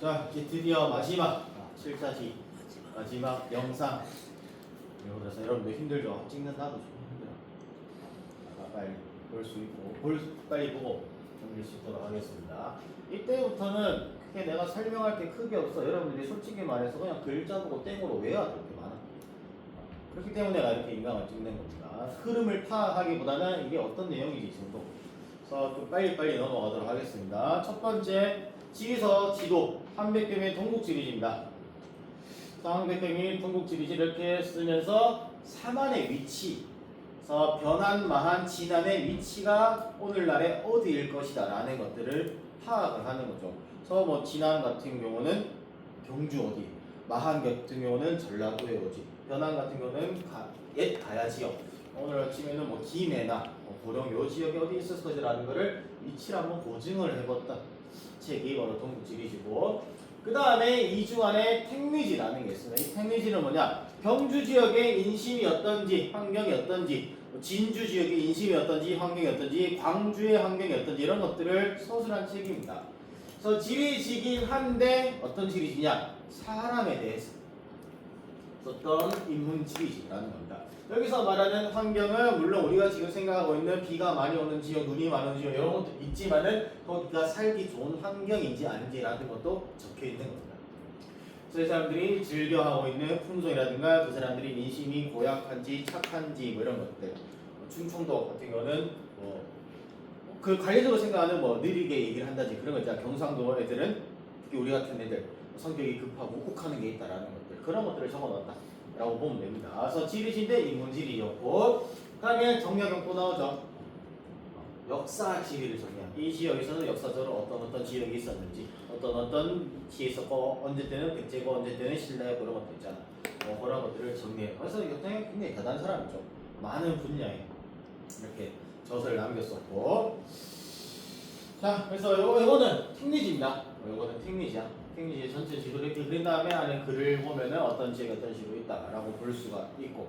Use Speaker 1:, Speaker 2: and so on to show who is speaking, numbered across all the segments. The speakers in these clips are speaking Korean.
Speaker 1: 자, 이제 드디어 마지막 7자시 마지막 영상. 그래서 여러분들 힘들죠? 찍는다도 좀 힘들어. 빨리 볼 수 있고 빨리 보고 넘길 수 있도록 하겠습니다. 이때부터는 크게 내가 설명할 게 크게 없어. 여러분들이 솔직히 말해서 그냥 글자 보고 땡으로 외워야 될 게 많아. 그렇기 때문에 내가 이렇게 인강을 찍는 겁니다. 흐름을 파악하기보다는 이게 어떤 내용인지 정도. 그래서 좀 빨리빨리 넘어가도록 하겠습니다. 첫 번째, 지리서 지도 한백경의 동국지리지입니다. 한백경의 동국지리지 이렇게 쓰면서 사만의 위치, 그래서 변한, 마한, 진한의 위치가 오늘날에 어디일 것이다 라는 것들을 파악을 하는 거죠. 그래서 뭐 진한 같은 경우는 경주 어디, 마한 같은 경우는 전라도의 어디, 변한 같은 경우는 옛 가야 지역, 오늘 아침에는 뭐 김해나 고령 요 지역에 어디 있을 것이라는 거를 위치를 한번 고증을 해봤다. 책이 바로 동국지리지고, 그 다음에 이 중 안에 택리지라는 게 있습니다. 이 택리지는 뭐냐? 경주 지역의 인심이 어떤지, 환경이 어떤지, 진주 지역의 인심이 어떤지, 환경이 어떤지, 광주의 환경이 어떤지 이런 것들을 서술한 책입니다. 그래서 지리지긴 한데 어떤 지리지냐? 사람에 대해서 어떤 인문지리지라는 겁니다. 여기서 말하는 환경은 물론 우리가 지금 생각하고 있는 비가 많이 오는 지역, 눈이 많은 지역 이런 것도 있지만은 거기가 살기 좋은 환경인지 아닌지라는 것도 적혀 있는 겁니다. 그래서 사람들이 즐겨하고 있는 품종이라든가 그 사람들이 인심이 고약한지 착한지 뭐 이런 것들. 충청도 같은 경우는 그 관례적으로 생각하는 뭐 느리게 얘기를 한다지 그런 거 있잖아. 경상도 애들은 특히 우리 같은 애들 성격이 급하고 욱하는 게 있다라는 것들, 그런 것들을 적어놨다 라고 보면 됩니다. 그래서 지리지인데 인문지리였고, 그 다음에 정약용 또 나오죠. 역사 지리를 정리한. 이 지역에서는 역사적으로 어떤 지역이 있었는지, 어떤 지에 있었고, 언제 때는 백제고, 언제 때는 신라고 그런 것도 있잖아. 그런 것들을 정리해요. 그래서 역당이 굉장히 대단한 사람이죠. 많은 분야에 이렇게 저서를 남겼었고. 자, 그래서 요거는 택리지입니다. 요거는 택리지야. 택리지 전체 지도를 이렇게 그린 다음에 안에 글을 보면은 어떤 지역이 어떤 식으로 있다라고 볼 수가 있고.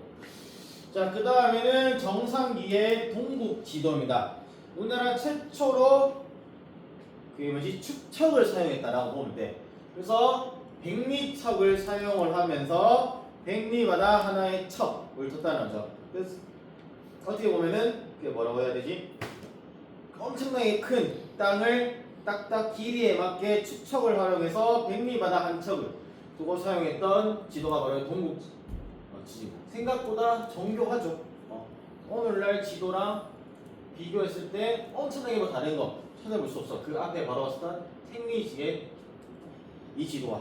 Speaker 1: 자, 그 다음에는 정상기의 동국지도입니다. 우리나라 최초로 축척을 사용했다라고 보면 돼. 그래서 백리척을 사용을 하면서 백리마다 하나의 척을 뒀다는 거죠. 그래서 어떻게 보면은 그게 뭐라고 해야 되지? 엄청나게 큰 땅을 딱딱 길이에 맞게 축척을 활용해서 백리마다 한 척을 두고 사용했던 지도가 바로 동국지도. 생각보다 정교하죠. 오늘날 지도랑 비교했을 때 엄청나게 뭐 다른 거 찾아볼 수 없어. 그 앞에 바로 왔던 택리지의 이 지도와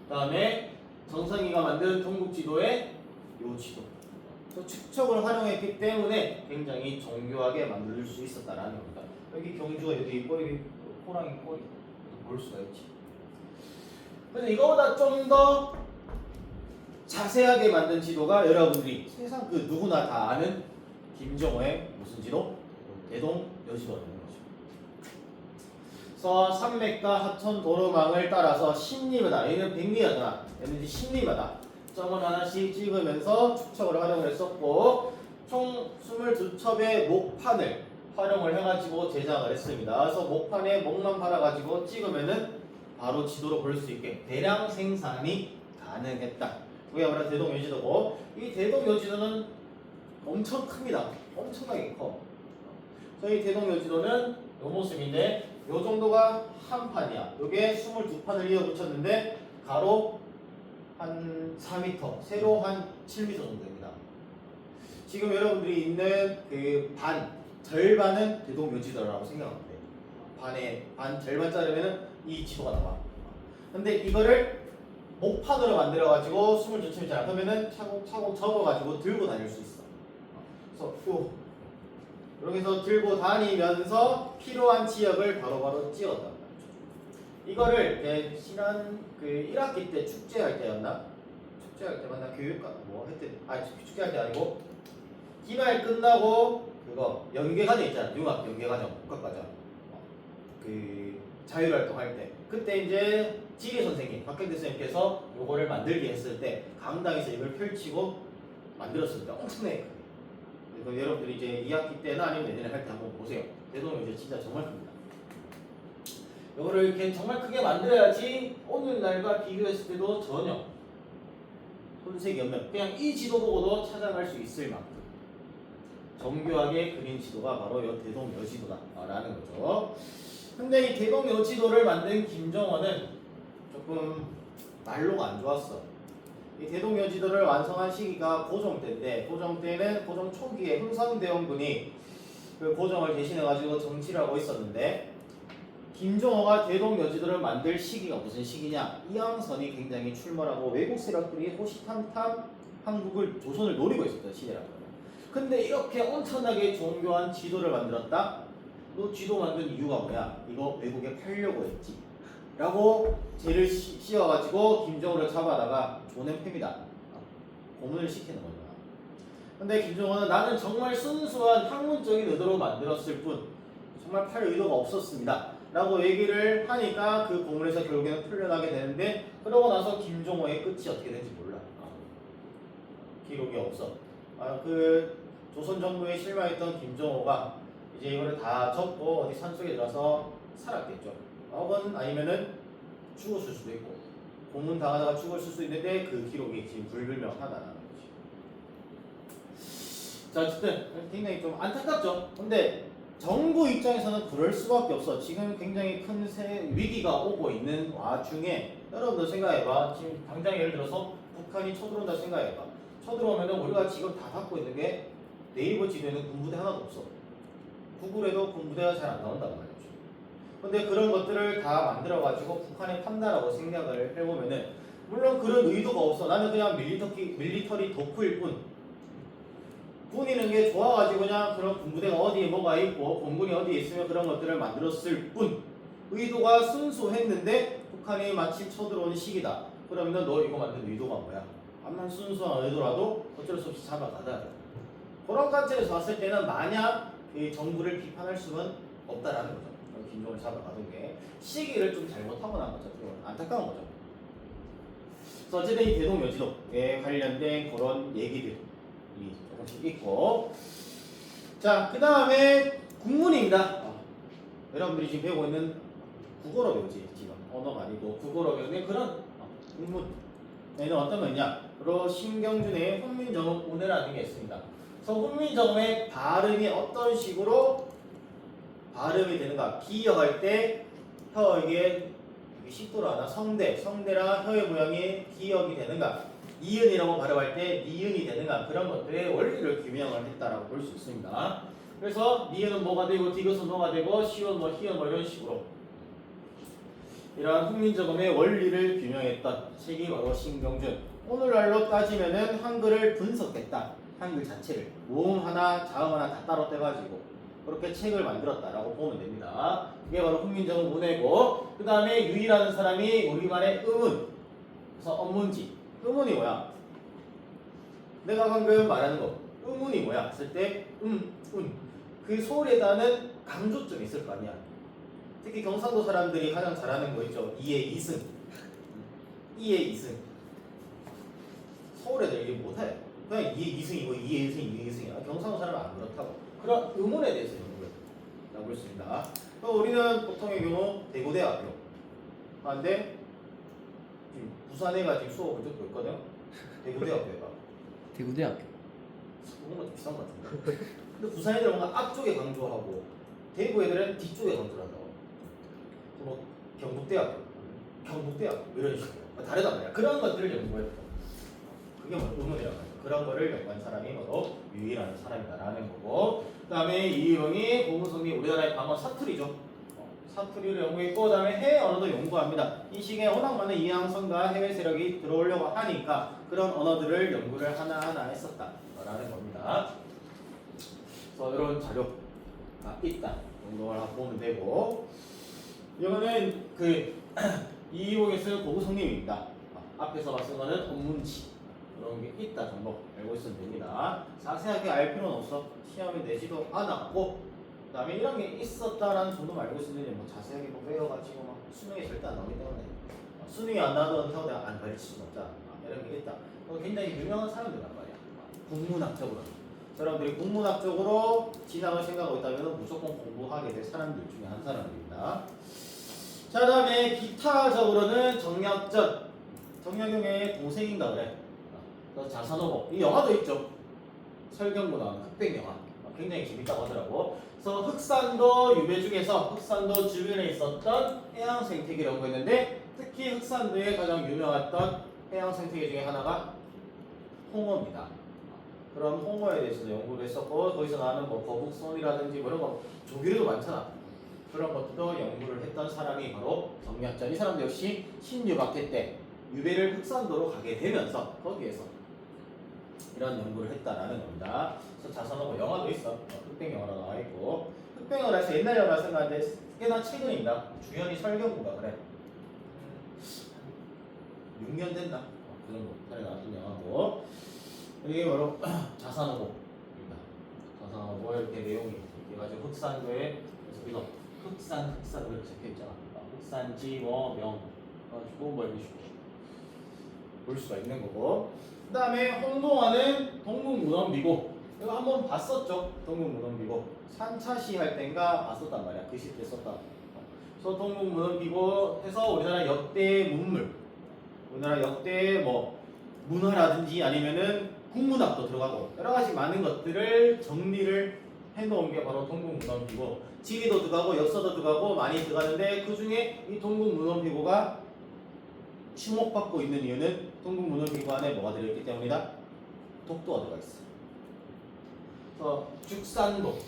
Speaker 1: 그 다음에 정상이가 만든 동국지도의 요 지도, 축척을 활용했기 때문에 굉장히 정교하게 만들 수 있었다라는 겁니다. 여기 경주가 여기 있고 여기 호랑이 꼬리 볼 수가 있지. 그래서 이거보다 좀 더 자세하게 만든 지도가 여러분들이 세상 그 누구나 다 아는 김정호의 무슨 지도? 대동여지도라는 거죠. 그래서 산맥과 하천 도로망을 따라서 십리마다, 얘는 백리마다, 얘는 이제 십리마다 점을 하나씩 찍으면서 축척을 활용을 했었고, 총 22첩의 목판을 활용을 해가지고 제작을 했습니다. 그래서 목판에 목만 팔아가지고 찍으면은 바로 지도로 볼 수 있게 대량 생산이 가능했다. 그게 바로 대동여지도고, 이 대동여지도는 엄청 큽니다. 엄청나게 커. 저희 대동여지도는 요 모습인데 요 정도가 한 판이야. 요게 22판을 이어 붙였는데 가로 한 4m, 세로 한 7m 정도입니다. 지금 여러분들이 있는 그 절반은 대동여지도라고 생각하면 돼요. 반 절반 자르면은 이 지도가 나와. 근데 이거를 목판으로 만들어가지고 22층이잖아. 그러면은 차곡차곡 접어가지고 들고 다닐 수 있어. 그래서 이렇게 해서 들고 다니면서 필요한 지역을 바로바로 찍었단 말이죠. 이거를 지난 그 1학기 때 축제할 때였나? 축제할 때 맞나? 교육과 뭐 했대? 축제할 때 아니고 기말 끝나고 그거 연계과정 있잖아. 융합 연계과정, 복합과정. 그 자율활동할 때 그때 이제 지리 선생님 박경대 선생님께서 요거를 만들게 했을 때 강당에서 이걸 펼치고 만들었을 때 엄청나게 크게. 그래서 여러분들이 이제 2학기 때나 아니면 내년에 할 때 한번 보세요. 대동여지 진짜 정말 큽니다. 이거를 이렇게 정말 크게 만들어야지 오늘날과 비교했을 때도 전혀 손색이 없는 그냥 이 지도 보고도 찾아갈 수 있을 만큼 정교하게 그린 지도가 바로 이 대동여지도다라는 거죠. 근데 이 대동여지도를 만든 김정원은 조금 말로가 안 좋았어. 이 대동여지도를 완성한 시기가 고종 때인데 고종 때는 고종 초기에 흥선대원군이 그 고종을 대신해가지고 정치를 하고 있었는데 김종호가 대동여지도를 만들 시기가 무슨 시기냐? 이황선이 굉장히 출몰하고 외국 세력들이 호시탐탐 한국을 조선을 노리고 있었던 시대라는 거예요. 근데 이렇게 엄청나게 정교한 지도를 만들었다? 너 지도 만든 이유가 뭐야? 이거 외국에 팔려고 했지 라고 죄를 씌워가지고 김정호를 잡아다가 조낸 팹니다. 고문을 시키는 거죠. 근데 김정호는 나는 정말 순수한 학문적인 의도로 만들었을 뿐 정말 팔 의도가 없었습니다 라고 얘기를 하니까 그 고문에서 결국에는 풀려나게 되는데 그러고 나서 김종호의 끝이 어떻게 된지 몰라. 기록이 없어. 그 조선 정부에 실망했던 김종호가 이제 이거를 다 접고 어디 산속에 들어서 살았겠죠. 혹은 아니면은 죽었을 수도 있고 고문 당하다가 죽었을 수도 있는데 그 기록이 지금 불분명하다는 거지. 자, 어쨌든 굉장히 좀 안타깝죠. 근데 정부 입장에서는 그럴 수밖에 없어. 지금 굉장히 큰 위기가 오고 있는 와중에 여러분들 생각해봐. 지금 당장 예를 들어서 북한이 쳐들어온다 생각해봐. 쳐들어오면은 우리가 지금 다 갖고 있는 게 네이버 지도에는 군부대 하나도 없어. 구글에도 군부대가 잘 안 나온단 말이죠. 근데 그런 것들을 다 만들어가지고 북한의 판다라고 생각을 해보면은 물론 그런 의도가 없어. 나는 그냥 밀리터리 덕후일 뿐. 군이는 게 좋아가지고 그냥 그런 군부대가 어디에 뭐가 있고 공군이 어디에 있으면 그런 것들을 만들었을 뿐 의도가 순수했는데 북한이 마침 쳐들어오는 시기다. 그러면 너 이거 만든 의도가 뭐야? 암만 순수한 의도라도 어쩔 수 없이 잡아가다. 그런 관점에서 봤을 때는 만약 이 정부를 비판할 수는 없다라는 거죠. 김정을 잡아가던 게 시기를 좀 잘못하고 난 거죠. 안타까운 거죠. 그래서 어쨌든 이 대동여지도에 관련된 그런 얘기들이 조금씩 있고, 자, 그 다음에 국문입니다. 여러분들이 지금 배우고 있는 국어로 배우지 지금 언어가 아니고 국어로 배우는 그런 국문에는 어떤 거냐? 바로 신경준의 훈민정음 운해라는 게 있습니다. 그래서 훈민정음의 발음이 어떤 식으로 발음이 되는가? 기역할 때 혀에게 식도라나 성대랑 혀의 모양이 기역이 되는가? 이은이라고 발음할 때 니은이 되는가? 그런 것들의 원리를 규명을 했다라고 볼 수 있습니다. 그래서 니은은 뭐가 되고 디귿은 뭐가 되고 시은 뭐 희은 뭐 이런 식으로 이러한 훈민정음의 원리를 규명했던 책이 바로 신경준. 오늘날로 따지면은 한글을 분석했다. 한글 자체를 모음 하나, 자음 하나 다 따로 떼가지고 그렇게 책을 만들었다라고 보면 됩니다. 이게 바로 훈민정음 운해고, 그 다음에 유이라는 사람이 우리말의 음운, 그래서 언문지. 음운이 뭐야? 내가 방금 말하는 거 음운이 뭐야? 했을 때 운. 그 소리에다는 강조점이 있을 거 아니야. 특히 경상도 사람들이 가장 잘하는 거 있죠. 이의 이승. 이의 이승. 서울 애들 이게 못해. 그냥 이의 이승이고 이의 이승이야. 경상도 사람은 안 그렇다고. 그런 음운에 대해서 연구를 나올 수 있습니다. 우리는 보통의 경우 대구대학교 하는데 지금 부산에가 지금 수업을 듣고 있거든. 대구대학교가.
Speaker 2: 대구대학교.
Speaker 1: 뭔가 좀 비싼 것 같은데. 근데 부산 애들은 뭔가 앞쪽에 강조하고 대구 애들은 뒤쪽에 강조를 한다고. 뭐 경북대학교 이런 식으로 다르단 말이야. 그런 것들을 연구했다. 그게 뭐 음운이라고 하죠. 그런 거를 연구한 사람이 바로 유이라는 사람이다라는 거고, 그 다음에 이의용이 고문성리 우리나라의 방언 사투리죠. 사투리를 연구했고, 그 다음에 해외 언어도 연구합니다. 이 시기에 워낙 많은 이항선과 해외 세력이 들어오려고 하니까 그런 언어들을 연구를 하나하나 했었다라는 겁니다. 그래서 이런 자료가 있다 정도를 보면 되고, 이거는 그 이의용이 쓴 고구성림입니다. 앞에서 봤은 거는 언문지 그런 게 있다 정도 알고 있으면 됩니다. 자세하게 알 필요는 없어. 시험에 내지도 않았고, 그 다음에 이런 게 있었다라는 정도만 알고 있으면 뭐 자세하게 뭐 외워가지고 막 수능에 절대 안 나오기 때문에 수능이 안 나와도 한다고 내가 안 가르칠 수는 없다. 이런 게 있다. 굉장히 유명한 사람들이란 말이야. 국문학적으로. 여러분들이 국문학적으로 진학을 생각하고 있다면 무조건 공부하게 될 사람들 중에 한 사람입니다. 자, 다음에 기타적으로는 정약전. 정약용의 동생인가 그래. 그래서 자산어법. 이 영화도 있죠. 설경구 나오는 흑백 영화. 굉장히 재밌다고 하더라고. 그래서 흑산도 유배 중에서 흑산도 주변에 있었던 해양 생태계라고 했는데 특히 흑산도에 가장 유명했던 해양 생태계 중에 하나가 홍어입니다. 그럼 홍어에 대해서도 연구를 했었고 거기서 나는 뭐 거북손이라든지 뭐 이런 거 조개류도 많잖아. 그런 것도 연구를 했던 사람이 바로 정약전. 이 사람도 역시 신유박해 때 유배를 흑산도로 가게 되면서 거기에서 이런 연구를 했다라는 겁니다. 그래서 자산어법 영화도 있어. 흑백 영화로 나와 있고 흑백 영화에서 옛날 영화 생각하는데 꽤나 최근입니다. 주연이 설경구가 그래. 6년 된다. 그 정도 살에 나왔던 영화고 이게 바로 자산어법입니다. 자산어법 이렇게 내용이 이렇게 가지고 흑산도에 그래서 이거 흑산 이렇게 적혀있잖아. 흑산지 뭐명 가지고 뭐 이런 식으로 볼 수가 있는 거고 그 다음에 홍동화는 동국문헌비고 이거 한번 봤었죠. 동국문헌비고 3차시 할 땐가 봤었단 말이야. 그 시대 썼다. 그래서 동국문헌비고 해서 우리나라 역대 문물 우리나라 역대 뭐 문화라든지 아니면은 국문학도 들어가고 여러 가지 많은 것들을 정리를 해놓은 게 바로 동국문헌비고 지리도 들어가고 역사도 들어가고 많이 들어가는데 그 중에 이 동국문헌비고가 주목받고 있는 이유는 동국문헌비고 안에 뭐가 들어있기 때문이다? 독도가 들어가 있어. 그래서 죽산도,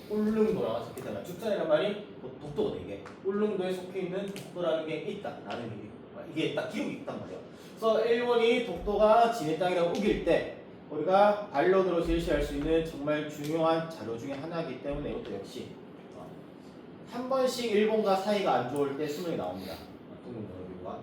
Speaker 1: 울릉도라고 적혀 있잖아. 죽산이란 말이 독도거든 이게. 울릉도에 속해 있는 독도라는 게 있다라는 게 이게 딱 기록이 있단 말이야. 그래서 일본이 독도가 지네 땅이라고 우길 때 우리가 반론으로 제시할 수 있는 정말 중요한 자료 중에 하나이기 때문에 이것도 역시 한 번씩 일본과 사이가 안 좋을 때 수능이 나옵니다. 동국문헌비고가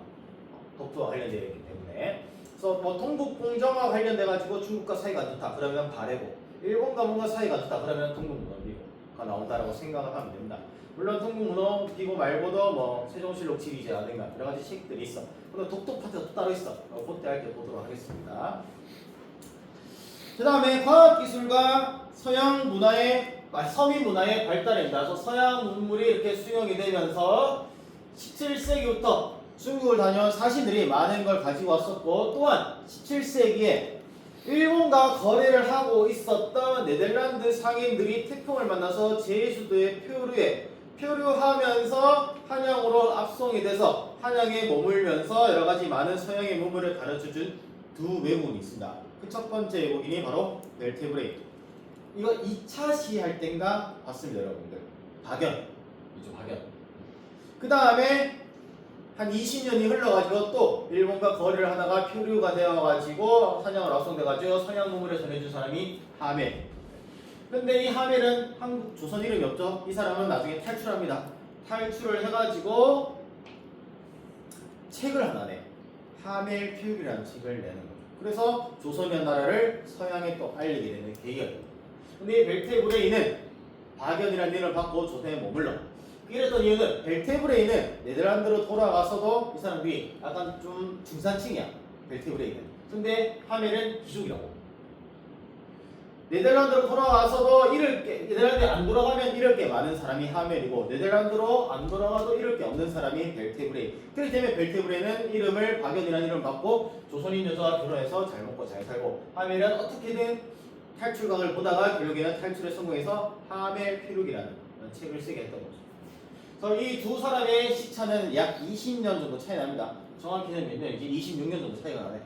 Speaker 1: 독도와 관련되어 있기 때문에 그래서 뭐 동북공정과 관련돼 가지고 중국과 사이가 안 좋다 그러면 발해고 일본과 뭔가 사이가 안 좋다 그러면 동국문헌비고가 나온다라고 생각을 하면 됩니다. 물론 동국문헌비고 말고도 뭐 세종실록 지리제라든가 여러 가지 책들이 있어. 그리고 독도 파트가 또 따로 있어. 그때 할 때 보도록 하겠습니다. 그 다음에 과학기술과 서양 문화의 서민 문화의 발달입니다. 그래서 서양 문물이 이렇게 수용이 되면서 17세기부터 중국을 다녀온 사신들이 많은 걸 가지고 왔었고 또한 17세기에 일본과 거래를 하고 있었던 네덜란드 상인들이 태평을 만나서 제주도의 표류에 표류하면서 한양으로 압송이 돼서 한양에 머물면서 여러 가지 많은 서양의 문물을 가르쳐준 두 외국인이 있습니다. 그 첫 번째 외국인이 바로 벨테브레이. 이거 2차 시할 땐가 봤습니다, 여러분들. 박연이죠, 박연. 그 다음에 한 20년이 흘러가지고 또 일본과 거래를 하다가 표류가 되어가지고 한양으로 압송돼가지고 서양 문물을 전해준 사람이 하멜. 근데 이 하멜은 한국 조선 이름이 없죠. 이 사람은 나중에 탈출합니다. 탈출을 해가지고 책을 하나 내. 하멜 표류라는 책을 내는 거죠. 그래서 조선이라는 나라를 서양에 또 알리게 되는 계기입니다. 근데 이 벨테브레이는 박연이라는 이름을 받고 조선에 머물러. 이랬던 이유는 벨테브레이는 네덜란드로 돌아가서도 이 사람들이 약간 좀 중산층이야. 벨테브레이는. 근데 하멜은 귀족이라고. 네덜란드로 돌아와서도 잃을 게, 네덜란드에 안 돌아가면 잃을 게 많은 사람이 하멜이고 네덜란드로 안 돌아가도 잃을 게 없는 사람이 벨테브레이. 그렇기 때문에 벨테브레이는 이름을 박연이라는 이름을 받고 조선인 여자와 결혼해서 잘 먹고 잘 살고 하멜은 어떻게든 탈출각을 보다가 결국에는 탈출에 성공해서 하멜 피룩이라는 책을 쓰게 했던 거죠. 그래서 이 두 사람의 시차는 약 20년 정도 차이 납니다. 정확히는 몇 년인지 26년 정도 차이가 나네.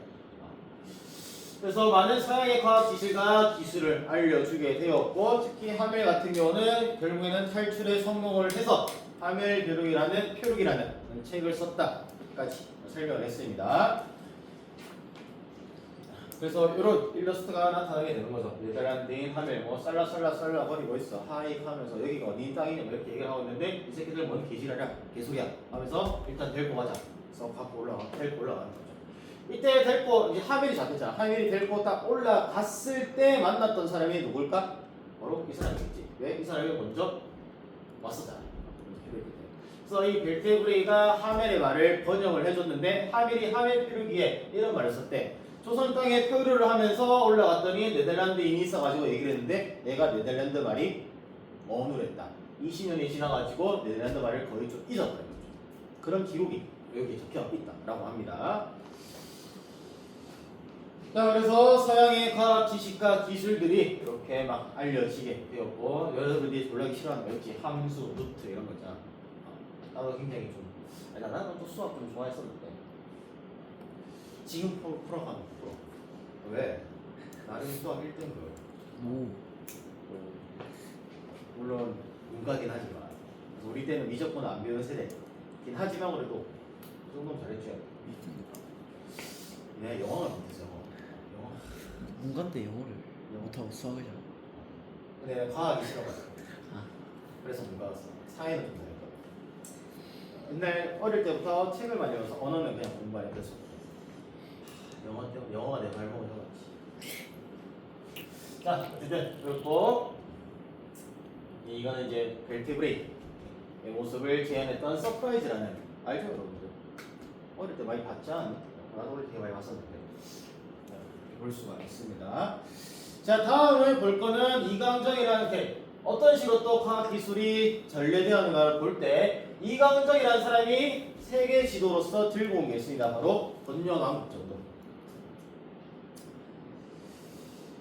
Speaker 1: 그래서 많은 서양의 과학 지식과 기술을 알려주게 되었고 특히 하멜 같은 경우는 결국에는 탈출에 성공을 해서 하멜 표룩이라는 책을 썼다까지 설명을 했습니다. 그래서 이런 일러스트가 나타나게 되는 거죠. 네덜란드인 하멜 뭐 살라 거리고 있어 하익 하면서 여기가 어디 땅이냐 뭐 이렇게 얘기를 하고 있는데 이 새끼들 뭔 개지랄이야 개소리야 하면서 일단 데리고 가자. 그래서 갖고 데리고 올라가는 거죠. 이때 데리고 이제 하멜이 잡혔잖아. 하멜이 데리고 딱 올라갔을 때 만났던 사람이 누굴까? 바로 이 사람이겠지. 왜? 이 사람이 먼저 왔었잖아. 그래서 이 벨테브레이가 하멜의 말을 번역을 해줬는데 하멜이 하멜 표류기에 이런 말을 썼대. 조선 땅에 표류를 하면서 올라갔더니 네덜란드인이 있어가지고 얘기를 했는데 내가 네덜란드 말이 어눌했다. 20년이 지나가지고 네덜란드 말을 거의 좀 잊어버린 거죠. 그런 기록이 여기 적혀 있다라고 합니다. 자, 그래서 서양의 과학 지식과 기술들이 이렇게 막 알려지게 되었고, 여러분들이 졸라기 싫어하는 거 있지, 함수, 루트 이런 거 있잖아. 나도 굉장히 좀, 아니, 나는 또 수학 좀 좋아했었는데 지금 풀어가면 풀어. 왜? 나는 수학 1등급.
Speaker 2: 오.
Speaker 1: 물론 문과긴 하지만 우리 때는 미적분 안 배우는 세대긴 하지만 그래도 그 정도는 잘했죠. 네, 영어는 못했어. 영어.
Speaker 2: 문과인데 영어를 못하고 수학을 잘.
Speaker 1: 근데 과학이 싫어가지고.
Speaker 2: 아.
Speaker 1: 그래서 문과 갔어. 사회는 좀 잘했거든. 옛날 어릴 때부터 책을 많이 읽어서 언어는 그냥 공부하려 그랬어. 영어 때문에 영어가 내 발목을 잡았지. 자, 어쨌든 그렇고 이거는 이제 벨트브레이크의 모습을 재현했던 서프라이즈라는, 알죠 여러분들? 어릴 때 많이 봤지 않니? 나도 어릴 때 많이 봤었는데 볼 수가 있습니다. 자, 다음을 볼 거는 이강정이라는 책. 어떤 식으로 또 과학기술이 전래되었는가를 볼 때 이강정이라는 사람이 세계 지도로서 들고 온 게 있습니다. 바로 번영왕국정도.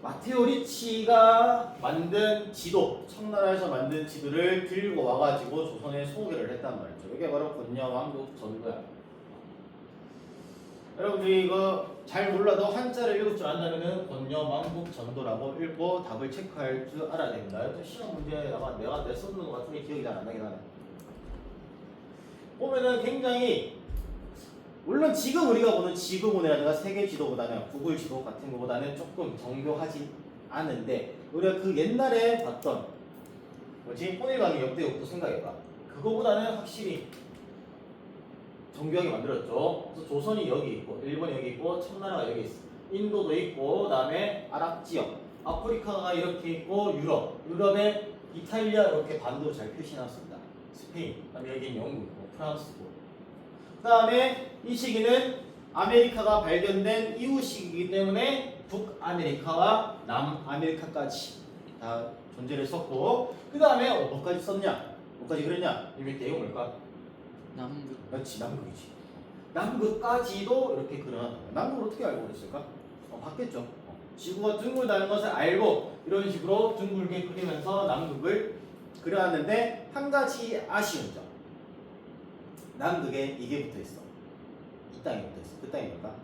Speaker 1: 마테오 리치가 만든 지도, 청나라에서 만든 지도를 들고 와가지고 조선에 소개를 했단 말이죠. 이게 바로 번영왕국전도야. 여러분들이 이거 잘 몰라도 한자를 읽을 줄 안다면은 번영왕국전도라고 읽고 답을 체크할 줄 알아야 됩니다. 또 시험 문제에 아마 내가 썼는 것 같은데 기억이 잘 안 나긴 하네. 보면은 굉장히, 물론 지금 우리가 보는 지구본이라든가 세계 지도보다는 구글 지도 같은 것보다는 조금 정교하지 않은데, 우리가 그 옛날에 봤던 뭐지 홍일강의 역대국도 생각해봐. 그거보다는 확실히 정교하게 만들었죠. 그래서 조선이 여기 있고, 일본이 여기 있고, 청나라가 여기 있어. 인도도 있고, 그다음에 아랍 지역, 아프리카가 이렇게 있고, 유럽에 이탈리아 이렇게 반도 잘 표시해놨습니다. 스페인, 그다음에 여기는 영국, 프랑스고. 그다음에 이 시기는 아메리카가 발견된 이후 시기이기 때문에 북아메리카와 남아메리카까지 다 존재를 썼고, 그 다음에 뭐까지 썼냐? 뭐까지 그랬냐? 이 밑에 이거 뭘까?
Speaker 2: 남극.
Speaker 1: 그렇지, 남극이지. 남극까지도 이렇게 그려놨다. 남극을 어떻게 알고 그랬을까? 봤겠죠. 지구가 둥글다는 것을 알고 이런 식으로 둥글게 그리면서 남극을 그려놨는데, 한 가지 아쉬운 점. 남극에 이게 붙어있어. 이 땅이 붙어있어. 그 땅이 뭘까?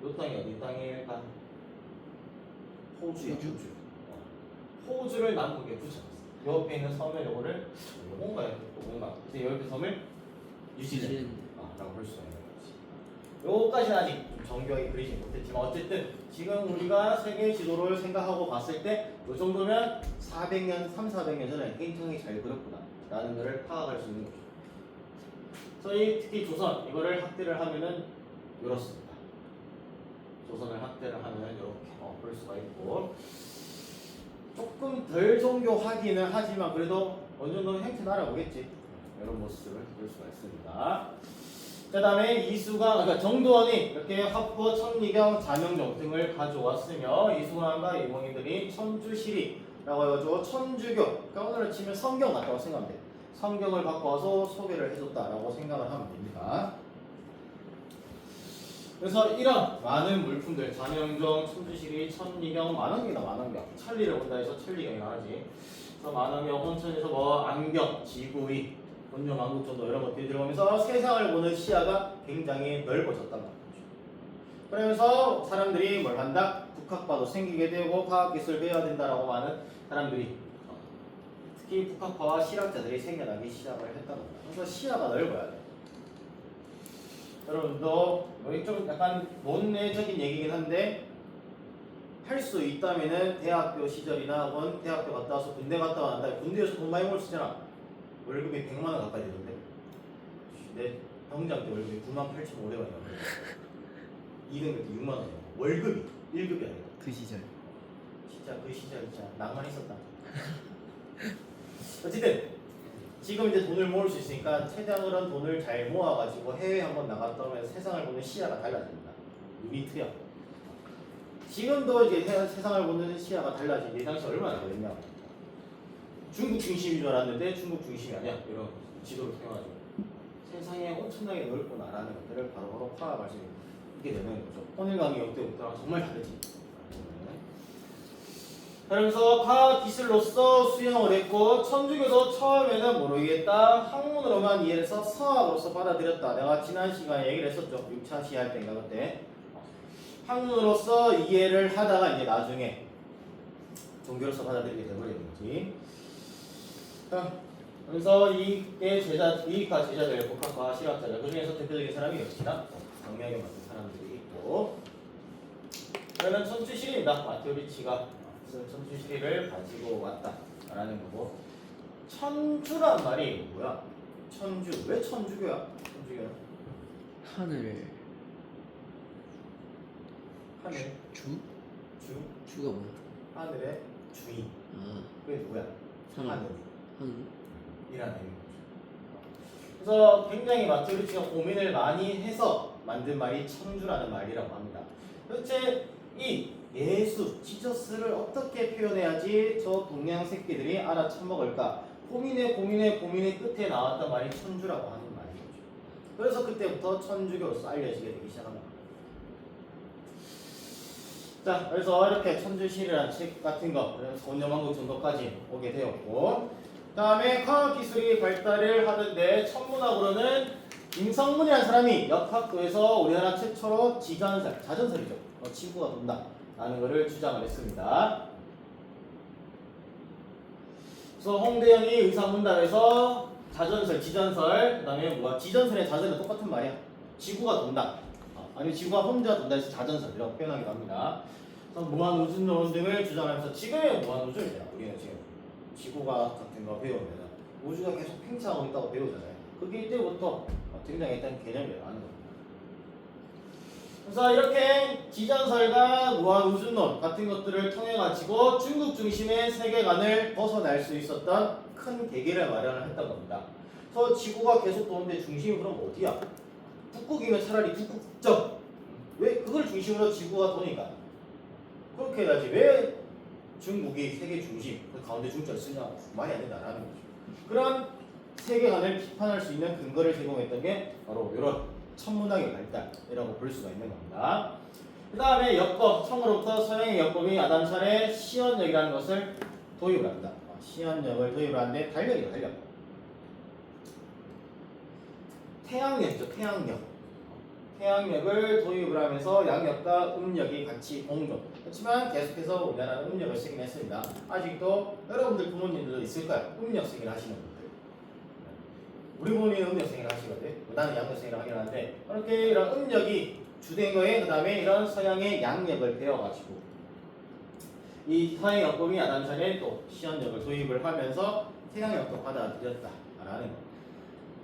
Speaker 1: 이 땅이 어디 땅일까? 호주야, 호주. 호주를 남극에 붙여놨어. 옆에 있는 섬을 요거를 요건가요? 요건가? 근데 옆에 섬을 뉴질랜드 라고 볼 수가 있는 거지. 요거까지는 아직 좀 정교하게 그리지 못했지만, 어쨌든 지금 우리가 세계 지도를 생각하고 봤을 때 요 정도면 400년, 300~400년 전에 굉장히 잘 그렸구나 라는 것을 파악할 수 있는 거죠. 저희 특히 조선 이거를 학대를 하면은 이렇습니다. 조선을 학대를 하면은 이렇게 볼 수가 있고, 조금 덜 정교하기는 하지만 그래도 어느 정도는 형태는 알아보겠지. 이런 모습을 볼 수가 있습니다. 그 다음에 이수강, 그러니까 정도원이 이렇게 화포, 천리경, 자명종 등을 가져왔으며, 이수강과 이몽희들이 천주시리라고 해가지고 천주교, 그러니까 오늘을 치면 성경 같다고 생각하면 돼. 성경을 갖고 와서 소개를 해줬다라고 생각을 하면 됩니다. 그래서 이런 많은 물품들, 자명종, 천주시리, 천리경, 만원경이다, 만원경. 천리를 본다 해서 천리경이 나오지. 그래서 만원경, 혼천에서 뭐 안경, 지구위, 번영왕국전도 이런 것들이 들어오면서 세상을 보는 시야가 굉장히 넓어졌단 말이죠. 그러면서 사람들이 뭘 한다? 국학과도 생기게 되고 과학기술 배워야 된다라고 하는 사람들이, 특히 북학파와 실학자들이 생겨나기 시작을 했다는 겁니다. 그래서 시야가 넓어야 돼. 여러분도 여기 좀 약간 논리적인 얘기긴 한데, 할 수 있다면은 대학교 시절이나 혹은 대학교 갔다 와서 군대 갔다 왔다. 군대에서 돈 많이 벌 수 있잖아. 월급이 100만 원 가까이 되던데. 내 병장 때 월급이 98,500원이야. 2등급 때 6만 원이야. 월급이 1급이 아니라.
Speaker 2: 그 시절.
Speaker 1: 진짜 그 시절 진짜 낭만 있었다. 어쨌든 지금 이제 돈을 모을 수 있으니까 최대한 그런 돈을 잘 모아가지고 해외 한번 나갔다 오면 세상을 보는 시야가 달라집니다. 눈이 트여. 지금도 이제 세상을 보는 시야가 달라진 이 당시 얼마나 그랬냐. 중국 중심인 줄 알았는데 중국 중심이 아니야. 이런 지도를 통해가지고 세상에 엄청나게 넓고 나라는 것들을 바로바로 파악할 수 있게 되는 거죠. 오늘 강의 역대부터랑 정말 다르지. 그러면서 과학 기술로서 수용을 했고 천주교도 처음에는 모르겠다 학문으로만 이해해서 성학으로서 받아들였다. 내가 지난 시간에 얘기를 했었죠. 6차 시할 때인가 그때 학문으로서 이해를 하다가 이제 나중에 종교로서 받아들이게 되버리는 거지. 그래서 이익과 제자들, 복학과 실학자들 그 중에서 대표적인 사람이 역시나 강명에 맡은 사람들이 있고, 그러면 천추실입니다. 마테오리치가 천추실을 가지고 왔다라는 거고, 천주란 말이 뭐야? 천주 왜 천주교야? 천주교는
Speaker 2: 하늘을
Speaker 1: 하늘
Speaker 2: 주?
Speaker 1: 주
Speaker 2: 주가 뭐야?
Speaker 1: 하늘의 주인.
Speaker 2: 아
Speaker 1: 그게 누구야?
Speaker 2: 하늘.
Speaker 1: 하늘.
Speaker 2: 하늘?
Speaker 1: 이라는 의미죠. 그래서 굉장히 마테오리치가 고민을 많이 해서 만든 말이 천주라는 말이라고 합니다. 도대체 이 예수, 지저스를 어떻게 표현해야지 저 동양 새끼들이 알아쳐먹을까? 고민의 끝에 나왔던 말이 천주라고 하는 말이죠. 그래서 그때부터 천주교로서 알려지게 되기 시작합니다. 자, 그래서 이렇게 천주실이라는 책 같은 거, 그래서 온여만국 정도까지 오게 되었고, 다음에 과학기술이 발달을 하는데 천문학으로는 임성문이라는 사람이 역학도에서 우리나라 최초로 자전설이죠. 지구가 돈다 라는 것을 주장을 했습니다. 그래서 홍대영이 의사문답에서 자전설, 지전설, 그 다음에 지전설의 자전은 똑같은 말이야. 지구가 돈다. 아니면 지구가 혼자 돈다 해서 자전설이라고 표현하기도 합니다. 그래서 무한우주론 등을 주장하면서 지금의 무한우주입니다. 우리는 지금 지구가 같은 거 배우면 우주가 계속 팽창하고 있다고 배우잖아요. 그게 이때부터 등장했던 개념이라는 겁니다. 그래서 이렇게 지전설과 무한우주론 같은 것들을 통해 가지고 중국 중심의 세계관을 벗어날 수 있었던 큰 계기를 마련을 했던 겁니다. 그래서 지구가 계속 도는데 중심이 그럼 어디야? 북극이면 차라리 북극점. 왜 그걸 중심으로 지구가 도니까 그렇게 해야지. 왜 중국이 세계 중심, 그 가운데 중자를 쓰냐? 말이 안 된다라는 거죠. 그런 세계관을 비판할 수 있는 근거를 제공했던 게 바로 이런 천문학의 발달이라고 볼 수가 있는 겁니다. 그 다음에 역법, 처음으로부터 서양의 역법이 아담산의 시연력이라는 것을 도입을 합니다. 시연력을 도입을 하는데 달력이에요, 달력. 태양력이죠, 태양력. 태양력을 도입을 하면서 양력과 음력이 같이 공존. 그렇지만 계속해서 우리나라는 음력을 쓰긴 했습니다. 아직도 여러분들 부모님들도 있을 거예요. 음력생이라 하시는 분들. 우리 부모님은 음력생이라 하시거든. 나는 양력생이라 하긴 하는데 이렇게 이런 음력이 주된 거에 그 다음에 이런 서양의 양력을 배워가지고 이 서양의 역법이 아담산에 또 시연력을 도입을 하면서 태양력도 받아들였다라는 거.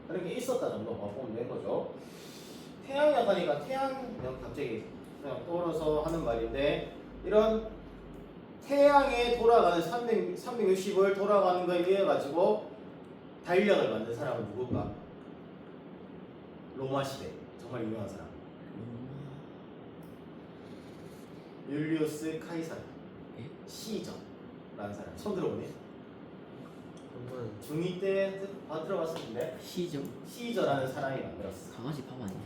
Speaker 1: 그런 게 있었다 정도만 보면 되는 거죠. 태양력 하니까 태양력 갑자기 그냥 떠올라서 하는 말인데 이런 태양에 돌아가는 360을 돌아가는 거에 의해 가지고 달력을 만든 사람은 누굴까? 로마 시대 정말 유명한 사람. 율리우스 카이사르. 시저라는 사람. 처음 들어보니? 중2 때 들어봤었는데 시저라는 사람이 만들었어.
Speaker 2: 강아지 밥 아니야?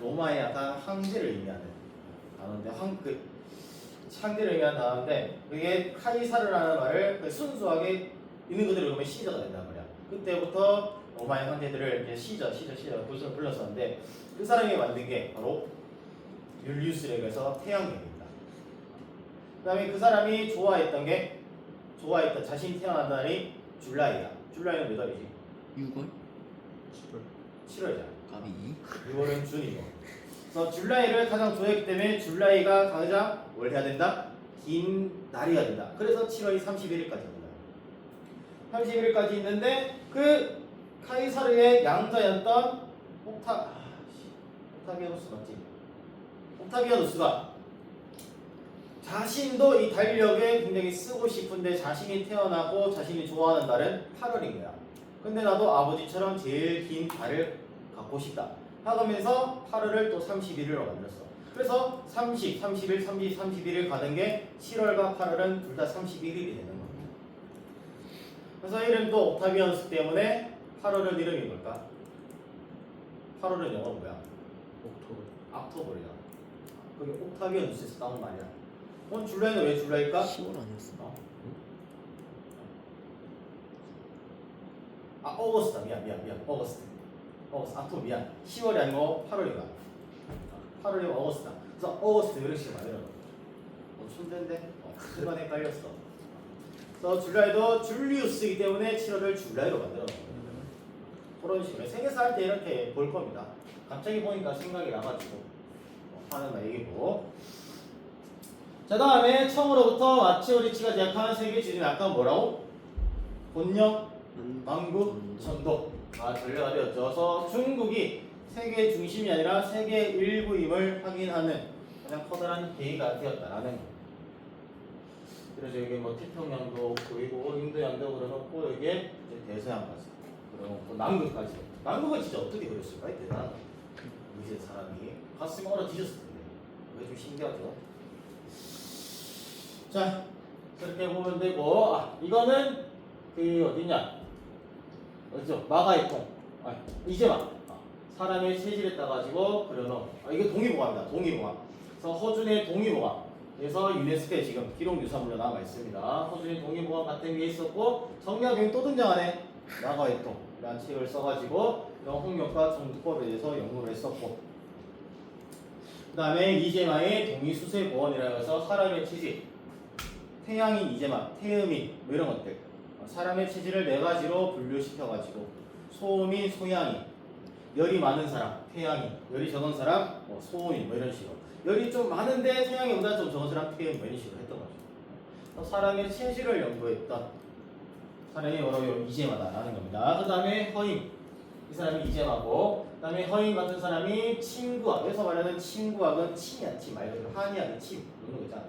Speaker 1: 로마의 약간 황제를 의미하는 단어인데 황제를 의미하는 단어인데 그게 카이사르라는 말을 순수하게 있는 그대로 보면 시저가 된단 말이야. 그때부터 로마의 황제들을 이렇게 시저 불렀었는데 그 사람이 만든 게 바로 율리우스라고 해서 태양력입니다. 그 다음에 그 사람이 좋아했던 자신이 태어난 달이 줄라이야. 줄라이는 몇 월이지?
Speaker 2: 6월?
Speaker 1: 7월이잖아.
Speaker 2: 까비
Speaker 1: 6월은 준이고. 그래서 줄라이를 가장 좋아했기 때문에 줄라이가 가장 뭘 해야 된다? 긴 날이어야 된다. 그래서 7월이 31일까지 합니다. 31일까지 있는데 그 카이사르의 양자였던 옥타비아누스 맞지? 옥타비아누스가 자신도 이 달력에 굉장히 쓰고 싶은데 자신이 태어나고 자신이 좋아하는 달은 8월인 거야. 근데 나도 아버지처럼 제일 긴 달을 갖고 싶다 하면서 8월을 또 31일로 만들었어. 그래서 30, 31, 30, 31일 가는 게 7월과 8월은 둘 다 31일이 되는 거야. 그래서 이름도 옥타비아누스 때문에 8월은 이름이 뭘까? 8월은 영어 뭐야?
Speaker 2: 옥토버.
Speaker 1: 악토버이다. 그게 옥타비아 뉴스에서 나온 말이야. 줄라이는 왜 줄라일까?
Speaker 2: 10월 아니었어?
Speaker 1: 어거스트다. 미안. 어거스트. 악토버 미안. 10월이 아니고 8월이다. 8월이고 어거스트다. 그래서 어거스트 이런 식으로 만들어. 천재인데? 그만 헷갈렸어. 그래서 줄라이도 줄리우스이기 때문에 7월을 줄라이로 만들어 놓은 거예요. 그런 식으로 생일사 할 때 이렇게 볼 겁니다. 갑자기 보니까 생각이 나가지고 하는 얘기고. 자, 다음에 처음으로부터 마치오리치가 제약한 세계 지진이 아까 뭐라고? 곤역, 망국, 전도가 전례가 되었죠. 그래서 중국이 세계 중심이 아니라 세계 일부임을 확인하는 가장 커다란 계기가 되었다라는 거. 그래서 여기 뭐 태평양도 보이고 인도양도 그려놓고 여기에 대서양까지 그려놓고 남극까지. 남극은 진짜 어떻게 그렸을까? 대단하다. 이제 사람이 가슴이 얼어 뒤졌을 텐데. 그게 좀 신기하죠. 자, 그렇게 보면 되고, 이거는 그 어디냐? 어디죠? 마가이통. 이제막 사람의 체질에 따가지고 그려놓은. 이거 동의보감입니다. 동의보감. 그래서 허준의 동의보감. 그래서 유네스코에 지금 기록유산물로 남아 있습니다. 허준의 동의보감 같은 게 있었고, 정약용이 또 등장하네. 마가이통이라는 책을 써가지고 홍역과 정두법에 대해서 연구를 했었고, 그 다음에 이제마의 동의수세보원이라고 해서 사람의 체질, 태양인 이제마, 태음인 뭐 이런 것들, 사람의 체질을 네 가지로 분류시켜가지고 소음인, 소양인, 열이 많은 사람, 태양인, 열이 적은 사람, 소음인 뭐 이런 식으로, 열이 좀 많은데 태양인보다 좀 적은 사람, 태음인 뭐 이런 식으로 했던 거죠. 사람의 체질을 연구했던 사람이 바로 이제마다라는 겁니다. 그 다음에 허임, 이 사람이 이제마고, 그 다음에 허임 같은 사람이 침구학, 여기서 말하는 침구학은 침이야, 침 말 그대로 한의학의 침 이런 거 있잖아.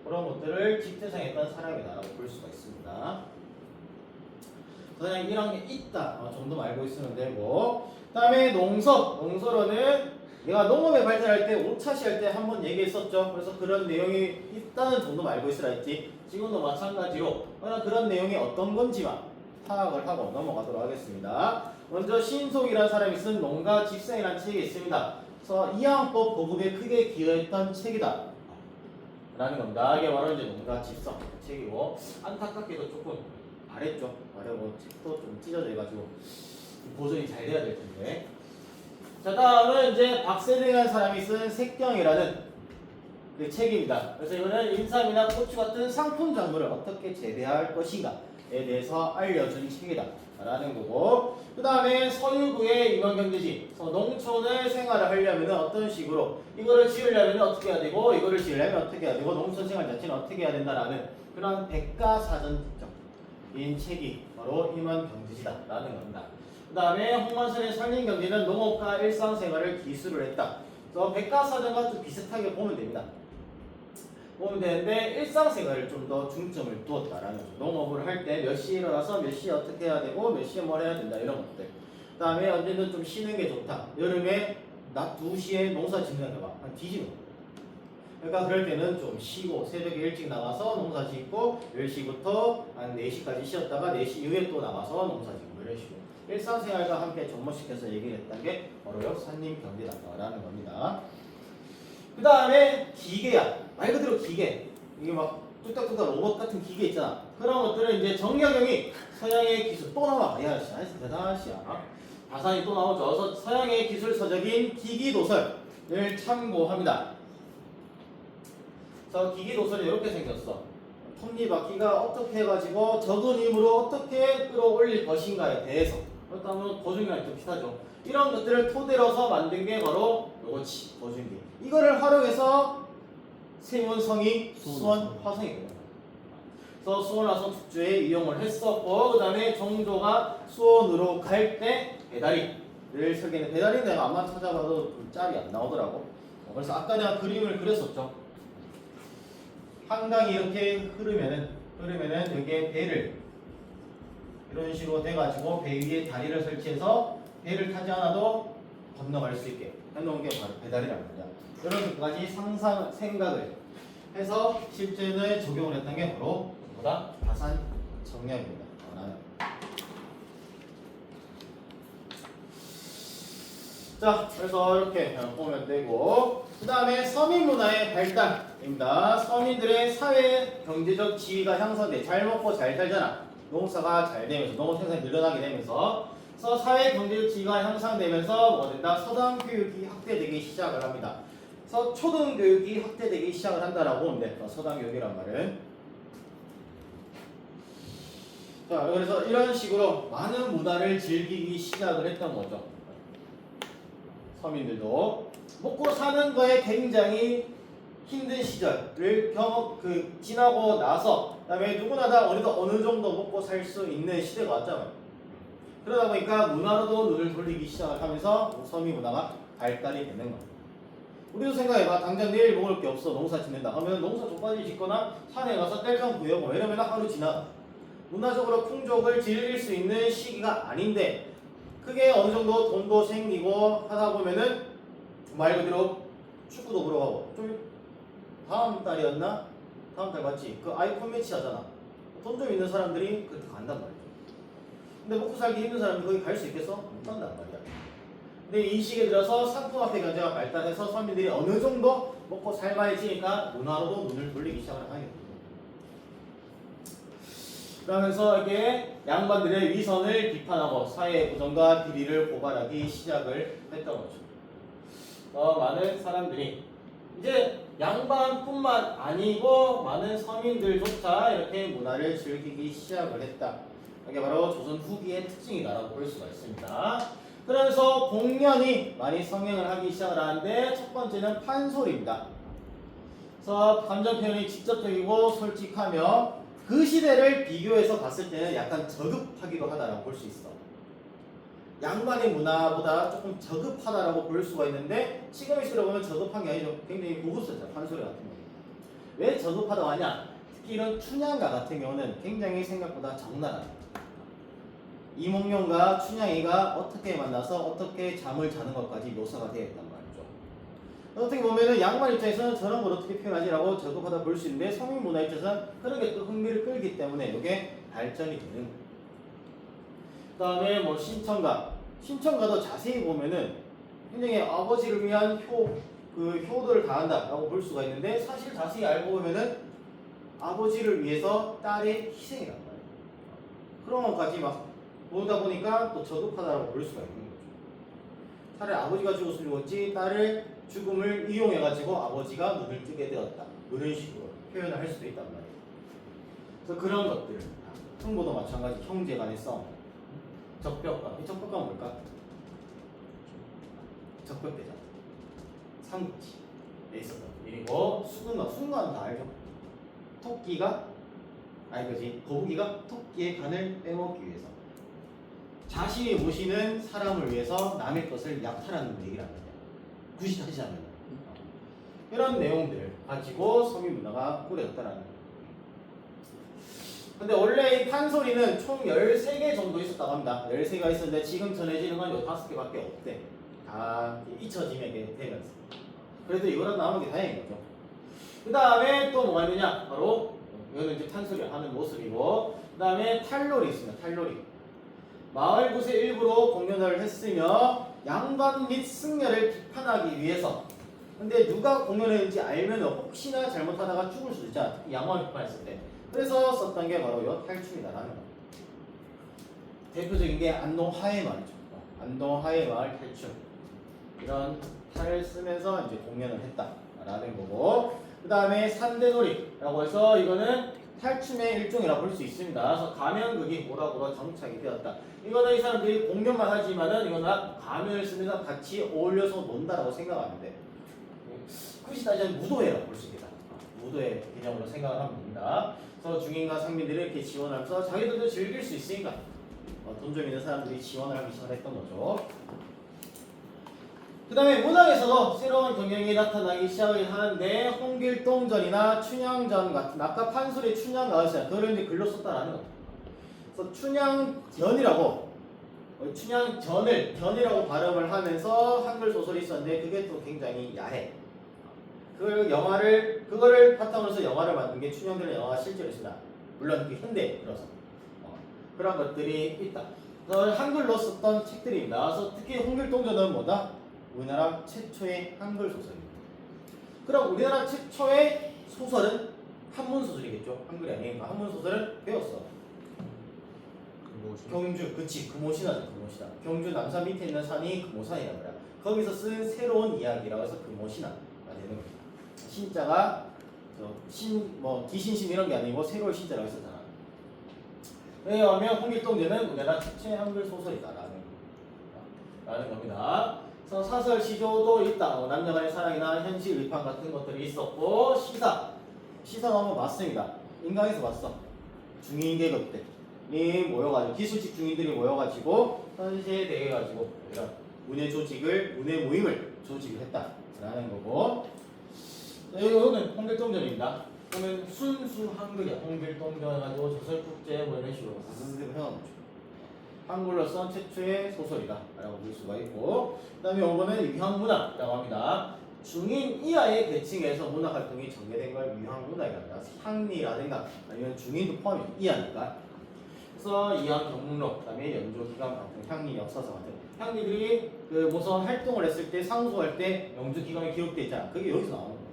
Speaker 1: 그런 것들을 집대성했던 사람이다라고 볼 수가 있습니다. 그냥 이런 게 있다 정도 알고 있으면 되고, 그 다음에 농서로는 내가 농업에 발달할 때 오차시 할 때 한번 얘기했었죠. 그래서 그런 내용이 있다는 정도 알고 있으라 했지. 지금도 마찬가지로 그런 내용이 어떤 건지만 파악을 하고 넘어가도록 하겠습니다. 먼저 신속이라는 사람이 쓴 농가 집생이라는 책이 있습니다. 그래서 이항법 보급에 크게 기여했던 책이다 라는 겁니다. 이게 바로 이제 농가 집성 책이고, 안타깝게도 조금 바랬죠. 바래고 책도 좀 찢어져가지고 보존이 잘 돼야 될 텐데. 자, 다음은 이제 박세등이라는 사람이 쓴 색경이라는 그 책입니다. 그래서 이거는 인삼이나 고추 같은 상품 작물을 어떻게 재배할 것인가에 대해서 알려준 책이다 라는 거고, 그 다음에 서유구의 임원경제지, 농촌을 생활을 하려면 어떤 식으로 이거를 지으려면 어떻게 해야 되고 이거를 지으려면 어떻게 해야 되고 농촌 생활 자체는 어떻게 해야 된다라는 그런 백과사전적인 책이 바로 임원경제지다 라는 겁니다. 그 다음에 홍만선의 산림경제는 농업과 일상생활을 기술을 했다. 그래서 백과사전과 좀 비슷하게 보면 됩니다. 보면 되는데 일상생활을 좀 더 중점을 두었다라는 거죠. 농업을 할 때 몇 시에 일어나서 몇 시에 어떻게 해야 되고 몇 시에 뭘 해야 된다 이런 것들. 그 다음에 언제는 좀 쉬는 게 좋다. 여름에 낮 2시에 농사 짓는 거 봐. 한 뒤지는 거. 그러니까 그럴 때는 좀 쉬고 새벽에 일찍 나가서 농사 짓고 10시부터 한 4시까지 쉬었다가 4시 이후에 또 나가서 농사 짓고 이런 식으로 일상생활과 함께 접목시켜서 얘기를 했던 게 바로 산림경제다라는 겁니다. 그 다음에 기계야. 말 그대로 기계. 이게 막 뚝딱뚝딱 로봇 같은 기계 있잖아. 그런 것들은 이제 정약용이 서양의 기술 또 나와. 야, 진짜 대단하시야. 다산이 또 나오죠. 그래서 서양의 기술 서적인 기기도설을 참고합니다. 그래서 기기도설이 이렇게 생겼어. 톱니바퀴가 어떻게 해가지고 적은 힘으로 어떻게 끌어올릴 것인가에 대해서. 그렇다면 보증기랑 좀 비슷하죠. 이런 것들을 토대로서 만든 게 바로 요거지, 보증기. 이거를 활용해서 세운 성이 수원 화성이거든요. 그래서 수원 화성 축제에 이용을 했었고, 그 다음에 정조가 수원으로 갈 때 배다리를 설계는, 배다리는 내가 암만 찾아봐도 짤이 안 나오더라고. 그래서 아까 내가 그림을 그렸었죠. 한강이 이렇게 흐르면은 여기에 배를 이런 식으로 돼가지고 배 위에 다리를 설치해서 배를 타지 않아도 건너갈 수 있게 해놓은 게 바로 배다리라는 거냐. 이런 것까지 생각을 해서 실전에 적용을 했던 게 바로 뭐다? 다산 정약입니다. 자, 그래서 이렇게 보면 되고, 그 다음에 서민 문화의 발달입니다. 서민들의 사회 경제적 지위가 향상돼. 잘 먹고 잘 살잖아. 농사가 잘 되면서, 농업 생산이 늘어나게 되면서, 그래서 사회 경제적 지위가 향상되면서 뭐가 된다? 서당 교육이 확대되기 시작을 합니다. 그래서 초등 교육이 확대되기 시작을 한다라고 보면 돼. 서당 교육이란 말은. 자, 그래서 이런 식으로 많은 문화를 즐기기 시작을 했던 거죠. 서민들도 먹고 사는 거에 굉장히 힘든 시절을 지나고 나서 그다음에 누구나 다 어느 정도 먹고 살 수 있는 시대가 왔잖아요. 그러다 보니까 문화로도 눈을 돌리기 시작을 하면서 서민 문화가 발달이 되는 거예요. 우리도 생각해봐. 당장 내일 먹을 게 없어. 농사 짓는다 하면 농사 족발이 짓거나 산에 가서 땔감 구해고 이러면 하루 지나. 문화적으로 풍족을 즐길 수 있는 시기가 아닌데 그게 어느 정도 돈도 생기고 하다 보면은 말 그대로 축구도 보러 가고 좀 다음 달이었나? 다음 달 맞지? 그 아이콘 매치 하잖아. 돈 좀 있는 사람들이 그렇게 간단 말이죠. 근데 먹고 살기 힘든 사람들이 거기 갈 수 있겠어? 못 간단 말이야. 근데 이 시기에 들어서 상품화폐 경제가 발달해서 서민들이 어느 정도 먹고 살만해지니까 문화로도 눈을 돌리기 시작을 하게 됩니다. 그러면서 이게 양반들의 위선을 비판하고 사회 부정과 비리를 고발하기 시작을 했던 거죠. 많은 사람들이 이제 양반뿐만 아니고 많은 서민들조차 이렇게 문화를 즐기기 시작을 했다. 이게 바로 조선 후기의 특징이다라고 볼 수가 있습니다. 그래서 공연이 많이 성행을 하기 시작을 하는데 첫 번째는 판소리입니다. 그래서 감정 표현이 직접적이고 솔직하며 그 시대를 비교해서 봤을 때는 약간 저급하기도 하다라고 볼 수 있어. 양반의 문화보다 조금 저급하다라고 볼 수가 있는데 지금의 시대로 보면 저급한 게 아니죠. 굉장히 고급스럽죠. 판소리 같은 경우는. 왜 저급하다고 하냐? 특히 이런 춘향가 같은 경우는 굉장히 생각보다 적나라하다. 이몽룡과 춘향이가 어떻게 만나서 어떻게 잠을 자는 것까지 묘사가 되어 있단 말이죠. 어떻게 보면은 양반 입장에서는 저런 걸 어떻게 표현하지라고 저급하다 볼 수 있는데 서민 문화 입장에서는 그런 게 또 흥미를 끌기 때문에 이게 발전이 되는 거예요. 그 다음에 뭐 신청가도 자세히 보면은 굉장히 아버지를 위한 효도를 다한다라고 볼 수가 있는데 사실 자세히 알고 보면은 아버지를 위해서 딸의 희생이란 말이에요. 그런 것까지 막 보다 보니까 또 저급하다라고 볼 수가 있는 거죠. 차라리 아버지가 죽었으면 죽었지 딸의 죽음을 이용해가지고 아버지가 눈을 뜨게 되었다. 이런 식으로 표현을 할 수도 있단 말이에요. 그래서 그런 것들, 흥보도 마찬가지, 형제 간의 싸움, 적벽감. 이 적벽감은 뭘까? 적벽대장, 삼국지에 있었던 일이고 수군은 다 알죠? 거북이가 토끼의 간을 빼먹기 위해서 자신이 모시는 사람을 위해서 남의 것을 약탈하는 얘기란 말이야. 구시타시하면 이런 내용들을 가지고 서민 문화가 꾸려졌다라는 거예요. 근데 원래 이 판소리는 총 13개 정도 있었다고 합니다. 13개가 있었는데 지금 전해지는 건 5개밖에 없대. 다 잊혀지게 되면서. 그래도 이거라도 나오는 게 다행인 거죠. 그 다음에 또 뭐가 있느냐? 바로 이거는 이제 판소리를 하는 모습이고, 그 다음에 탈놀이 있습니다. 탈놀이. 마을 곳의 일부로 공연을 했으며 양반 및 승려를 비판하기 위해서. 근데 누가 공연했는지 알면 혹시나 잘못하다가 죽을 수도 있잖아. 양반 비판했을 때. 그래서 썼던 게 바로 이 탈춤이다라는 거. 대표적인 게 안동 하회마을이죠. 안동 하회마을 탈춤. 이런 탈을 쓰면서 이제 공연을 했다라는 거고, 그 다음에 산대놀이라고 해서 이거는 탈춤의 일종이라고 볼 수 있습니다. 그래서 가면극이 오락으로 정착이 되었다. 이거는 이 사람들이 공연만 하지만은 이거는 가면을 쓰면서 같이 어울려서 논다라고 생각하면 돼. 굳이 따지면 무도회라고 볼 수 있겠다. 무도회 개념으로 생각을 하면 됩니다. 그래서 중인과 상민들이 이렇게 지원하면서 자기들도 즐길 수 있으니까 돈 좀 있는 사람들이 지원을 하기 시작했던 거죠. 그 다음에 문학에서도 새로운 경향이 나타나기 시작을 하는데 홍길동전이나 춘향전 같은 아까 판소리 춘향 나왔잖아요. 그걸 이제 글로 썼다라는 거죠. 그래서 춘향전이라고 춘향전을 전이라고 발음을 하면서 한글 소설이 있었는데 그게 또 굉장히 야해. 그거를 바탕으로 해서 영화를 만든 게 춘향전의 영화가 실제로 있습니다. 물론 그 현대에 들어서 그런 것들이 있다. 그래서 한글로 썼던 책들입니다. 그래서 특히 홍길동전은 뭐다? 우리나라 최초의 한글 소설입니다. 그럼 우리나라 최초의 소설은 한문 소설이겠죠. 한글이 아니니까 한문 소설은 배웠어. 경주, 그치, 금오신화죠. 금오신화. 경주 남산 밑에 있는 산이 금오산이라고 그래요. 거기서 쓴 새로운 이야기라고 해서 금오신화가 되는 겁니다. 신자가 기신신 이런 게 아니고 새로운 신자라고 했었잖아. 왜냐하면 홍길동전은 우리나라 최초의 한글 소설이다라는 겁니다. 그래서 사설 시조도 있다. 남녀간의 사랑이나 현실 위판 같은 것들이 있었고 시사도 한번 봤습니다. 인강에서 봤어. 중인 계급 때이 모여가지고 기술직 중인들이 모여가지고 현시에 대해 가지고 이런 문예 모임을 조직을 했다라는 거고. 여기는 홍길동전입니다. 그러면 순수 한글이야. 홍길동전 해가지고 조설국제 뭐 이런 식으로 사스스스 해놓죠. 한글로 쓴 최초의 소설이다 라고 볼 수가 있고, 그 다음에 이거는 유향문학이라고 합니다. 중인 이하의 계층에서 문학활동이 전개된 걸 유향문학이라고 합니다. 향리라든가 아니면 중인도 포함이 이하니까. 그래서 이항 경문록, 그 다음에 연조기관 같은 향리 역사서 같은 향리들이 무슨 활동을 했을 때 상소할 때 영주기관에 기록되어 있잖아. 그게 여기서 나오는 거예요.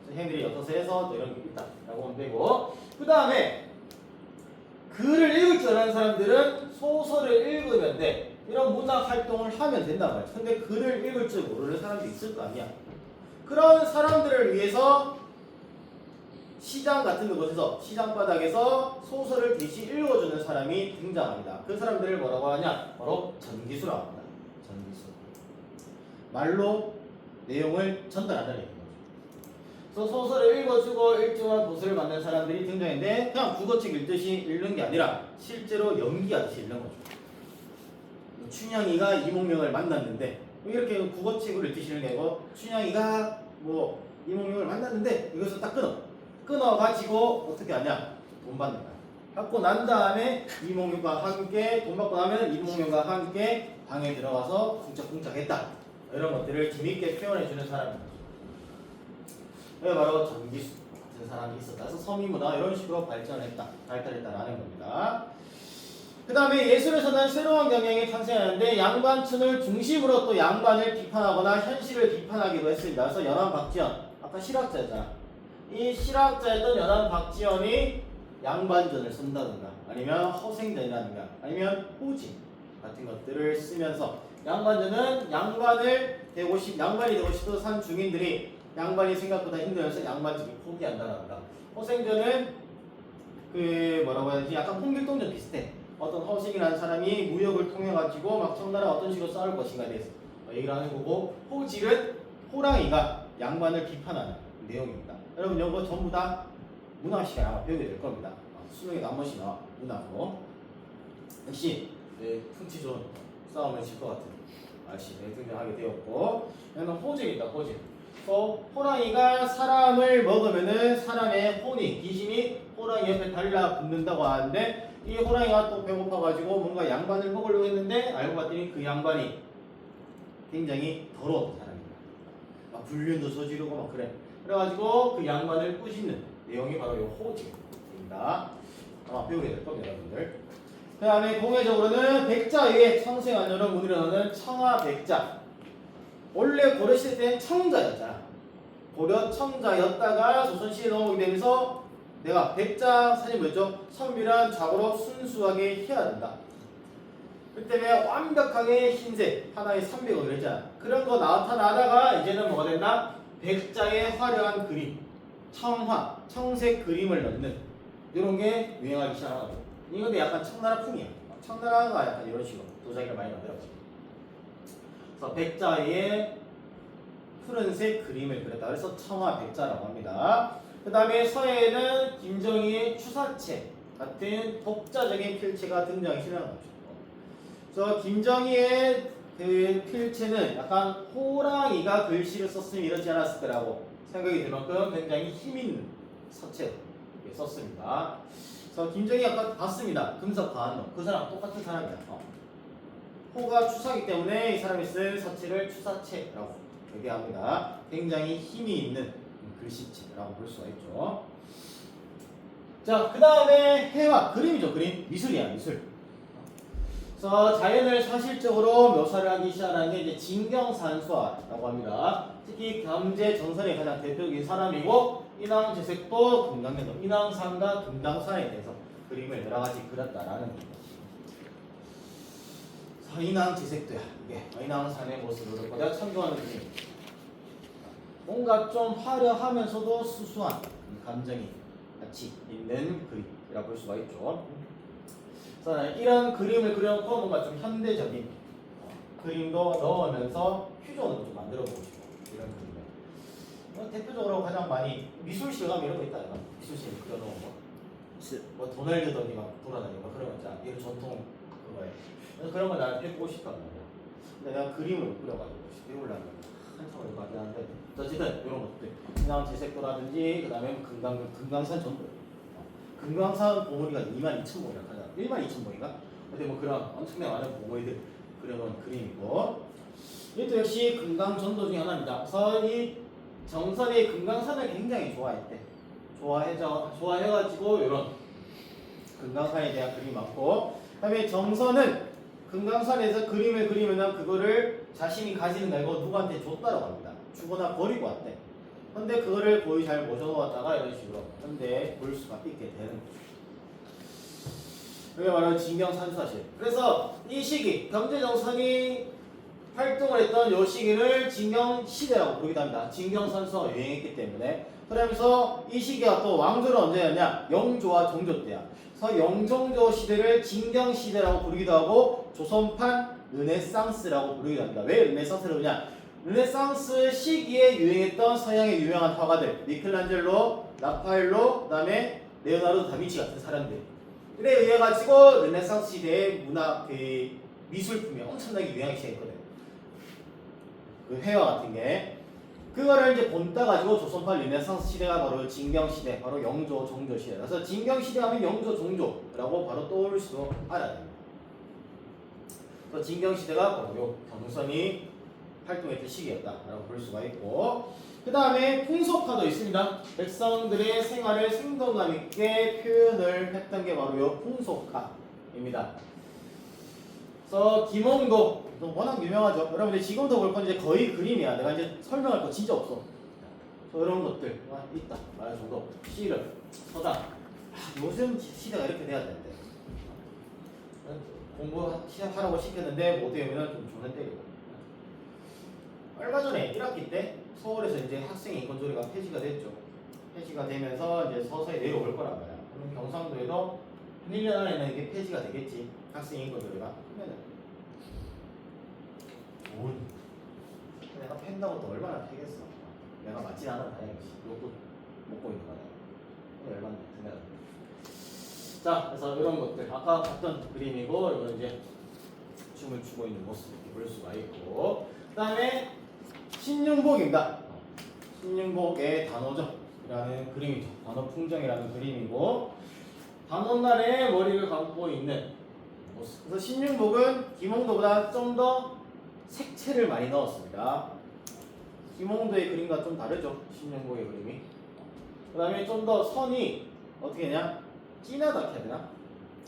Speaker 1: 그래서 향리들이 엮어서 해서 또 이런 게 있다라고 하면 되고, 그 다음에 글을 읽을 줄 아는 사람들은 소설을 읽으면 돼. 이런 문학 활동을 하면 된단 말이야. 근데 글을 읽을 줄 모르는 사람도 있을 거 아니야. 그런 사람들을 위해서 시장 같은 곳에서, 시장 바닥에서 소설을 대신 읽어주는 사람이 등장합니다. 그 사람들을 뭐라고 하냐? 바로 전기수라고 합니다. 전기수. 말로 내용을 전달하는 얘기죠. 그래서 소설을 읽어주고 일정한 보수를 받는 사람들이 등장했는데, 그냥 국어책 읽듯이 읽는 게 아니라 실제로 연기하듯이 읽는 거죠. 춘향이가 이몽룡을 만났는데, 이렇게 국어책으로 읽듯이 읽는 게 아니고, 춘향이가 이몽룡을 만났는데 이것을 딱 끊어가지고 어떻게 하냐? 돈 받는 거야. 받고 난 다음에 이몽룡과 함께, 돈 받고 나면 이몽룡과 함께 방에 들어가서 쿵짝쿵짝 했다. 이런 것들을 재밌게 표현해주는 사람입니다. 바로 전기수 같은 사람이 있었다. 그래서 서민문화 이런 식으로 발달했다라는 겁니다. 그 다음에 예술에서는 새로운 경향이 탄생하는데, 양반춘을 중심으로 또 양반을 비판하거나 현실을 비판하기도 했습니다. 그래서 연안 박지원, 아까 실학자였잖아. 이 실학자였던 연안 박지원이 양반전을 쓴다든가 아니면 허생전이라든가 아니면 호진 같은 것들을 쓰면서, 양반전은 양반이 되고 싶어서 산 중인들이 양반이 생각보다 힘들어서 양반집을 포기한다든가, 허생전은 뭐라고 해야 되지? 약간 홍길동전 비슷해. 어떤 허생이라는 사람이 무역을 통해 가지고 막 청나라 어떤 식으로 싸울 것인가에 대해서 얘기를 하는 거고, 호질은 호랑이가 양반을 비판하는 내용입니다. 여러분 이거 전부 다 문학 시간에 아마 배우게 될 겁니다. 수능에도 한 번씩 나와, 문학으로. 역시 풍치 좋은 싸움을 질 것 같은 아저씨 등장하게 되었고, 여기는 호질이다. 호질. 호랑이가 사람을 먹으면은 사람의 혼이, 귀신이 호랑이 옆에 달라붙는다고 하는데, 이 호랑이가 또 배고파가지고 뭔가 양반을 먹으려고 했는데 알고 봤더니 그 양반이 굉장히 더러운 사람입니다. 막 불륜도 저지르고 막 그래. 그래가지고 그 양반을 꾸짖는 내용이 바로 이 호직입니다. 아마 배우게 될 겁니다, 여러분들. 그 다음에 공예적으로는 백자 위에 청생안녀로 문이라는 청아백자. 원래 고려시대 때는 청자였잖아. 고려 청자였다가 조선시대에 넘어오게 되면서 내가 백자 사진 뭐였죠? 선비란 자고로 순수하게 해야 된다. 그 때문에 완벽하게 흰색 하나에 300원 그랬잖아. 그런 거 나타나다가 이제는 뭐가 됐나? 백자의 화려한 그림, 청화, 청색 그림을 넣는 이런 게 유행하기 시작하고, 이건 약간 청나라풍이야. 청나라가 약간 이런 식으로 도자기를 많이 만들었지. 그래서 백자의 푸른색 그림을 그렸다. 그래서 청화백자라고 합니다. 그 다음에 서예에는 김정희의 추사체 같은 독자적인 필체가 등장이 시작한 거죠. 그래서 김정희의 그 필체는 약간 호랑이가 글씨를 썼으면 이러지 않았을 거라고 생각이 들 만큼 굉장히 힘있는 서체를 썼습니다. 그래서 김정희 아까 봤습니다. 금석관노. 그 사람 똑같은 사람이야. 호가 추사기 때문에 이 사람이 쓴 서체를 추사체라고 얘기합니다. 굉장히 힘이 있는 글씨체라고 볼 수가 있죠. 자, 그 다음에 해와 그림이죠. 그림. 미술이야, 미술. 그래서 자연을 사실적으로 묘사를 하기 시작하는 게 이제 진경산수화라고 합니다. 특히 겸재 정선의 가장 대표적인 사람이고 인왕제색도 금강연도 인왕산과 금강산에 대해서 그림을 여러 가지 그렸다라는 겁니다. 인왕제색도야. 이게 인왕산의 모습을 그리고 내가 참고하는 그림. 뭔가 좀 화려하면서도 수수한 감정이 같이 있는 그림이라고 볼 수가 있죠. 그래서 이런 그림을 그려놓고 뭔가 좀 현대적인 그림도 넣으면서 퓨전을 좀 만들어보고 싶어. 이런 그림을. 대표적으로 가장 많이 미술 실감 이런 거 있다. 미술 실감 그려놓은 거. 뭐 도널드 덕이 막 돌아다니고 그런 거 있잖아. 이런 전통 그거에. 그래서 그런 걸 나는 해보고 싶단 말이야. 근데 내가 그림을 그려가지고 배우려면 한참 걸리긴 한데 어쨌든 이런 것들 인왕 제색도라든지 그 다음에 금강산 전도 금강산 봉우리가 22,000봉이라 하잖아. 12,000봉인가? 근데 뭐 그런 엄청나게 많은 봉우리들 그려놓은 그림이고 이것도 역시 금강 전도 중에 하나입니다. 그래서 이 정선이 금강산을 굉장히 좋아했대. 좋아해가지고 이런 금강산에 대한 그림이 많고 그다음에 정선은 금강산에서 그림을 그리면 그거를 자신이 가지는 거 아니고 누구한테 줬다라고 합니다. 주거나 버리고 왔대. 근데 그거를 거의 잘 모셔놓았다가 이런 식으로 현대에 볼 수가 있게 되는 거죠. 이게 바로 진경산수화실. 그래서 이 시기 경제정선이 활동을 했던 이 시기를 진경시대라고 부르기도 합니다. 진경산수화가 유행했기 때문에. 그러면서 이 시기가 또 왕조는 언제였냐? 영조와 정조 때야. 그래서 영종조 시대를 진경시대라고 부르기도 하고 조선판 르네상스라고 부르기도 합니다. 왜 르네상스라고 그러냐? 르네상스 시기에 유행했던 서양의 유명한 화가들 미켈란젤로, 라파엘로, 그 다음에 레오나르도 다빈치 같은 사람들 에 의해 가지고 르네상스 시대의 문화, 미술품이 엄청나게 유행하기 시작했거든. 그 회화 같은 게 그거를 이제 본따 가지고 조선판 르네상스 시대가 바로 진경 시대, 바로 영조, 정조 시대. 그래서 진경 시대 하면 영조, 정조라고 바로 떠올 수도 알아야 됩니다. 그래서 진경 시대가 바로 요 경선이 활동했던 시기였다라고 볼 수가 있고 그 다음에 풍속화도 있습니다. 백성들의 생활을 생동감 있게 표현을 했던 게 바로 요 풍속화입니다. 그래서 김홍도 워낙 유명하죠. 여러분들 지금도 볼 건 이제 거의 그림이야. 내가 이제 설명할 거 진짜 없어. 이런 것들 있다 말할 정도. 시를, 서당. 요즘 시대가 이렇게 돼야 되는데 공부 시작하라고 시켰는데 못 되면은 좀 존나 때리고. 얼마 전에 1학기 때 서울에서 이제 학생 인권조례가 폐지가 됐죠. 폐지가 되면서 이제 서서히 내려올 거란 말이야. 그럼 경상도에도 1년 안에는 이게 폐지가 되겠지. 학생 인권조례가. 그러면은 내가 팬다고 또 얼마나 패겠어. 내가 맞진 않아 다행이지. 이것도 먹고 있는 거야. 얼마나 드냐. 자, 그래서 이런 것들 아까 봤던 그림이고 이건 이제 춤을 추고 있는 모습 이렇게 볼 수가 있고 그 다음에 신윤복입니다. 신윤복의 단오정이라는 그림이죠. 단오풍정이라는 그림이고 단오날에 머리를 감고 있는 모습. 그래서 신윤복은 김홍도보다 좀 더 색채를 많이 넣었습니다. 김홍도의 그림과 좀 다르죠. 신윤복의 그림이. 그 다음에 좀 더 선이 어떻게 했냐? 진하다 해야 되나?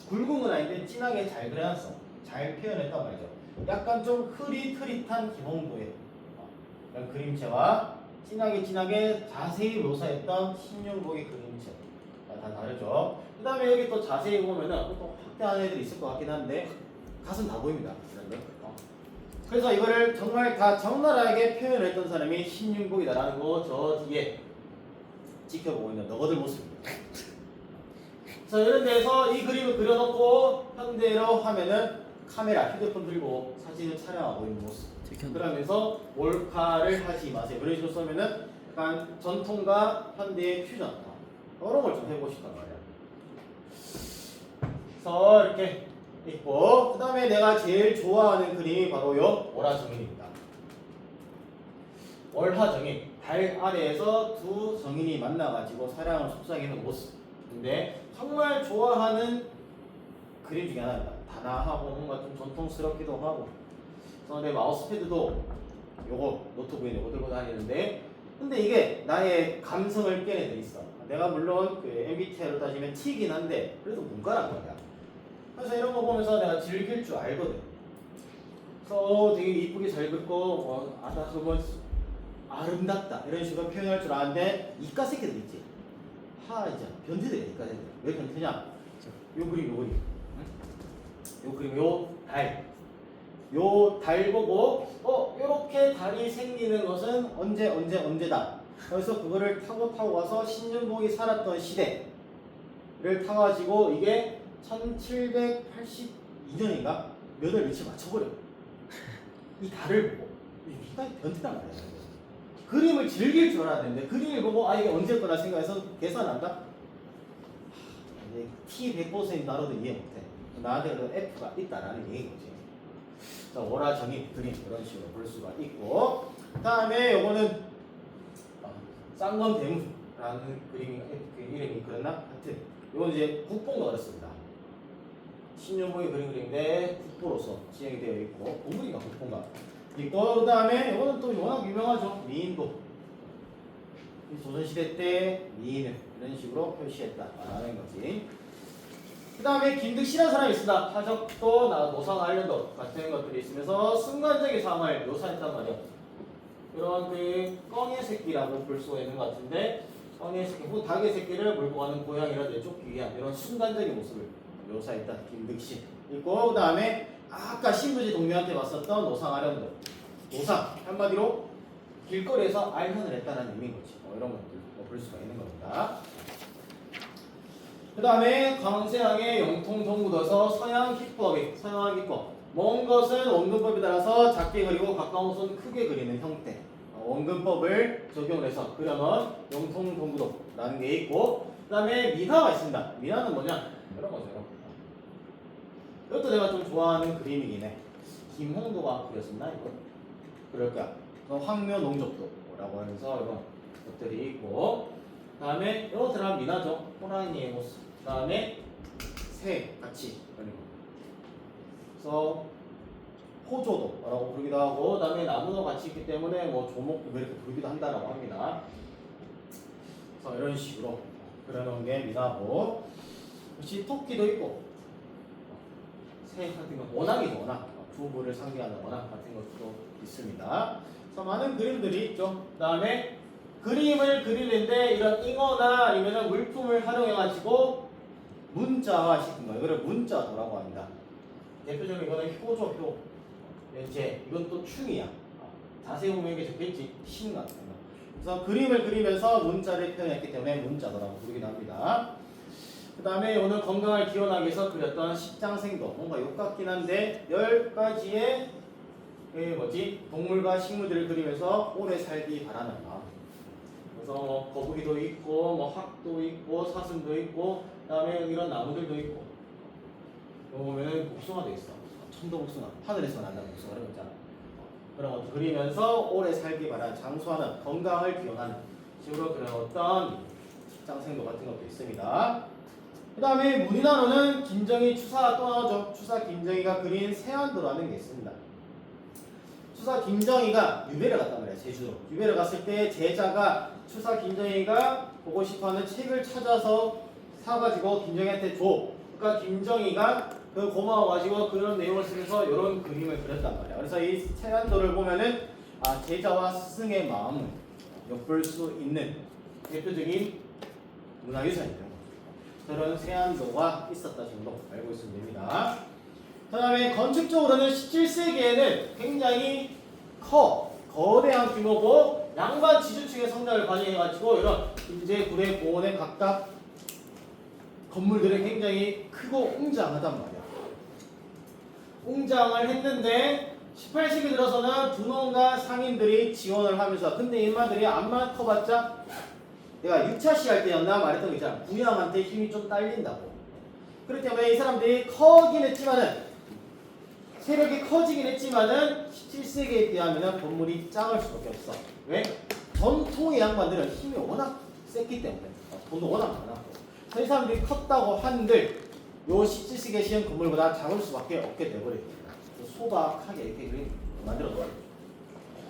Speaker 1: 굵은 건 아닌데 진하게 잘 그려놨어. 잘 표현했단 말이죠. 약간 좀 흐릿흐릿한 김홍도의 이런 그림체와 진하게 자세히 묘사했던 신윤복의 그림체 다 다르죠. 그 다음에 여기 또 자세히 보면은 또 확대하는 애들이 있을 것 같긴 한데 가슴 다 보입니다. 그래서 이거를 정말 다 적나라하게 표현했던 사람이 신윤복이다라는 거 저 뒤에 지켜보고 있는 너거들 모습입니다. 그래서 이런 데서 이 그림을 그려놓고 현대로 하면은 카메라, 휴대폰 들고 사진을 촬영하고 있는 모습. 그러면서 몰카를 하지 마세요. 이런 식으로 쓰면은 약간 전통과 현대의 퓨전 이런 걸 좀 해보고 싶단 말이야. 그래서 이렇게 있고 그 다음에 내가 제일 좋아하는 그림이 바로 요 월화정인입니다. 월화정인 달 아래에서 두 정인이 만나가지고 사랑을 속삭이는 모습. 근데 정말 좋아하는 그림 중에 하나입니다. 단아하고 뭔가 좀 전통스럽기도 하고. 그래서 내 마우스패드도 요거 노트북에 요거 들고 다니는데 근데 이게 나의 감성을 깨내돼 있어. 내가 물론 그 MBTI로 따지면 T이긴 한데 그래도 문과란 거야. 그래서 이런 거 보면서 내가 즐길 줄 알거든. 그래서 되게 이쁘게 잘 긋고 아다 그거 아름답다 이런 식으로 표현할 줄 아는데 이과 새끼들 있지. 이제 변태들이야 이과 새끼들. 왜 변태냐? 요 그림 요 그림. 요 그림 요 달 보고 요렇게 달이 생기는 것은 언제다. 그래서 그거를 타고 와서 신윤복이 살았던 시대를 타가지고 이게 1782년인가 몇 월 며칠 맞춰버려. 이 달을 보고 이가 변태란 말이야. 그림을 즐길 줄 알아야 되는데 그림을 보고 이게 언제 거나 생각해서 계산한다? T 100% 나로도 이해 못해. 나한테 그 F가 있다라는 얘기인 거지. 자, 월화정입 그림 이런 식으로 볼 수가 있고, 그 다음에 요거는 쌍검대문라는 그림이 이름이 그랬나? 하여튼 요건 이제 국보가 그렇습니다. 신윤복이 그림인데 국보로서 지정이 되어 있고 공부니까 국보가 있고, 그 다음에 요거는 또 워낙 유명하죠. 미인도. 조선시대 때 미인을 이런 식으로 표시했다라는 거지. 그 다음에 김득시라는 사람이 있습니다. 화적도, 노상알련도 같은 것들이 있으면서 순간적인 상황을 묘사했단 말이야. 그런 그 껑의 새끼라고 볼 수가 있는 것 같은데, 껑의 새끼, 닭의 새끼를 몰고 가는 고양이를 내쫓기 위한 이런 순간적인 모습을 묘사했다. 김득시 있고, 그 다음에 아까 신부지 동료한테 봤었던 노상알련도. 노상 한마디로 길거리에서 알현을 했다는 의미인 거지. 이런 것들 볼 수가 있는 겁니다. 그 다음에 강세양의 영통동묻어서 서양 기법이 먼 것은 원근법에 따라서 작게 그리고 가까운 것은 크게 그리는 형태, 원근법을 적용해서 그려놓은 영통동묻어라는 게 있고, 그 다음에 미나가 있습니다. 미나는 뭐냐? 이런 거죠. 이것도 내가 좀 좋아하는 그림이긴 해. 김홍도가 그렸었나 이거? 그럴 거야. 황묘농적도라고 하면서 이런 것들이 있고, 그 다음에 이것들은 미나죠. 호랑이의 모습. 그 다음에 새 같이 그리고 그래서 호조도라고 부르기도 하고, 그 다음에 나무도 같이 있기 때문에 뭐 조목도 이렇게 부르기도 한다라고 합니다. 그래서 이런 식으로 그려놓은 게 미나고, 역시 토끼도 있고 새 같은 거 원앙이죠. 원앙, 부부를 상징하는 원앙 같은 것도 있습니다. 그래서 많은 그림들이 있죠. 그 다음에 그림을 그리는데 이런 잉어나 아니면 물품을 활용해가지고 문자화 시킨 거예요. 이걸 문자도라고 합니다. 대표적인 이거는 효조, 이제 이건 또 충이야. 자세히 보면 이게 적혀있지. 신 같은 거. 그래서 그림을 그리면서 문자를 표현했기 때문에 문자도라고 부르기도 합니다. 그 다음에 오늘 건강을 기원하기 위해서 그렸던 십장생도, 뭔가 욕 같긴 한데 10가지의 동물과 식물들을 그리면서 오래 살기 바라는 마음. 그래서 뭐 거북이도 있고, 뭐 학도 있고, 사슴도 있고, 그다음에 이런 나무들도 있고. 여기 보면은 복숭아도 있어. 천도 복숭아, 하늘에서 난다는 복숭아 이런 거 있잖아. 그런 것도 그리면서 오래 살기 바라는, 장수하는, 건강을 기원하는 식으로 그런 어떤 십장생도 같은 것도 있습니다. 그 다음에 문인화로는 김정희 추사 또 나오죠. 추사 김정희가 그린 세안도라는 게 있습니다. 추사 김정희가 유배를 갔단 말이야. 제주도 유배를 갔을 때 제자가 추사 김정희가 보고 싶어하는 책을 찾아서 사가지고 김정희한테 줘. 그러니까 김정희가 그 고마워가지고 그런 내용을 쓰면서 이런 그림을 그렸단 말이야. 그래서 이 세안도를 보면은 제자와 스승의 마음을 엿볼 수 있는 대표적인 문화유산이에요. 그런 세안도가 있었다 정도 알고 있으면 됩니다. 그 다음에 건축적으로는 17세기에는 굉장히 거대한 규모고 양반 지주층의 성장을 반영해가지고 이런 인제 구례 공원의 각각 건물들이 굉장히 크고 웅장하단 말이야. 웅장을 했는데 18세기 들어서는 분원과 상인들이 지원을 하면서, 근데 인마들이 암만 커봤자 내가 6차 시할 때였나 말했던 거 있잖아. 부양한테 힘이 좀 딸린다고. 그렇기 때문에 이 사람들이 커긴 했지만은, 세력이 커지긴 했지만은 17세기에 비하면 건물이 작을 수밖에 없어. 왜? 전통의 양반들은 힘이 워낙 셌기 때문에, 돈도 워낙 많았고. 그래서 이 사람들이 컸다고 한들 요 17세기에 시행 건물보다 작을 수밖에 없게 돼버립니다. 소박하게 이렇게 만들어둬요.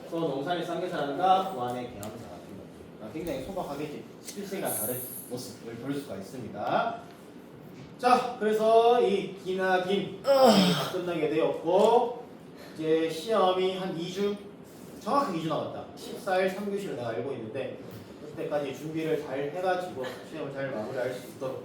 Speaker 1: 그래서 농산의 쌍계사라든가 구안의 계암사 같은 것들 굉장히 소박하게 17세기와 다른 모습을 볼 수가 있습니다. 자, 그래서 이 기나긴 다 끝나게 되었고 이제 시험이 한 2주 정확히 2주 남았다. 14일 3교시를 내가 알고 있는데 그때까지 준비를 잘 해가지고 시험을 잘 마무리할 수 있도록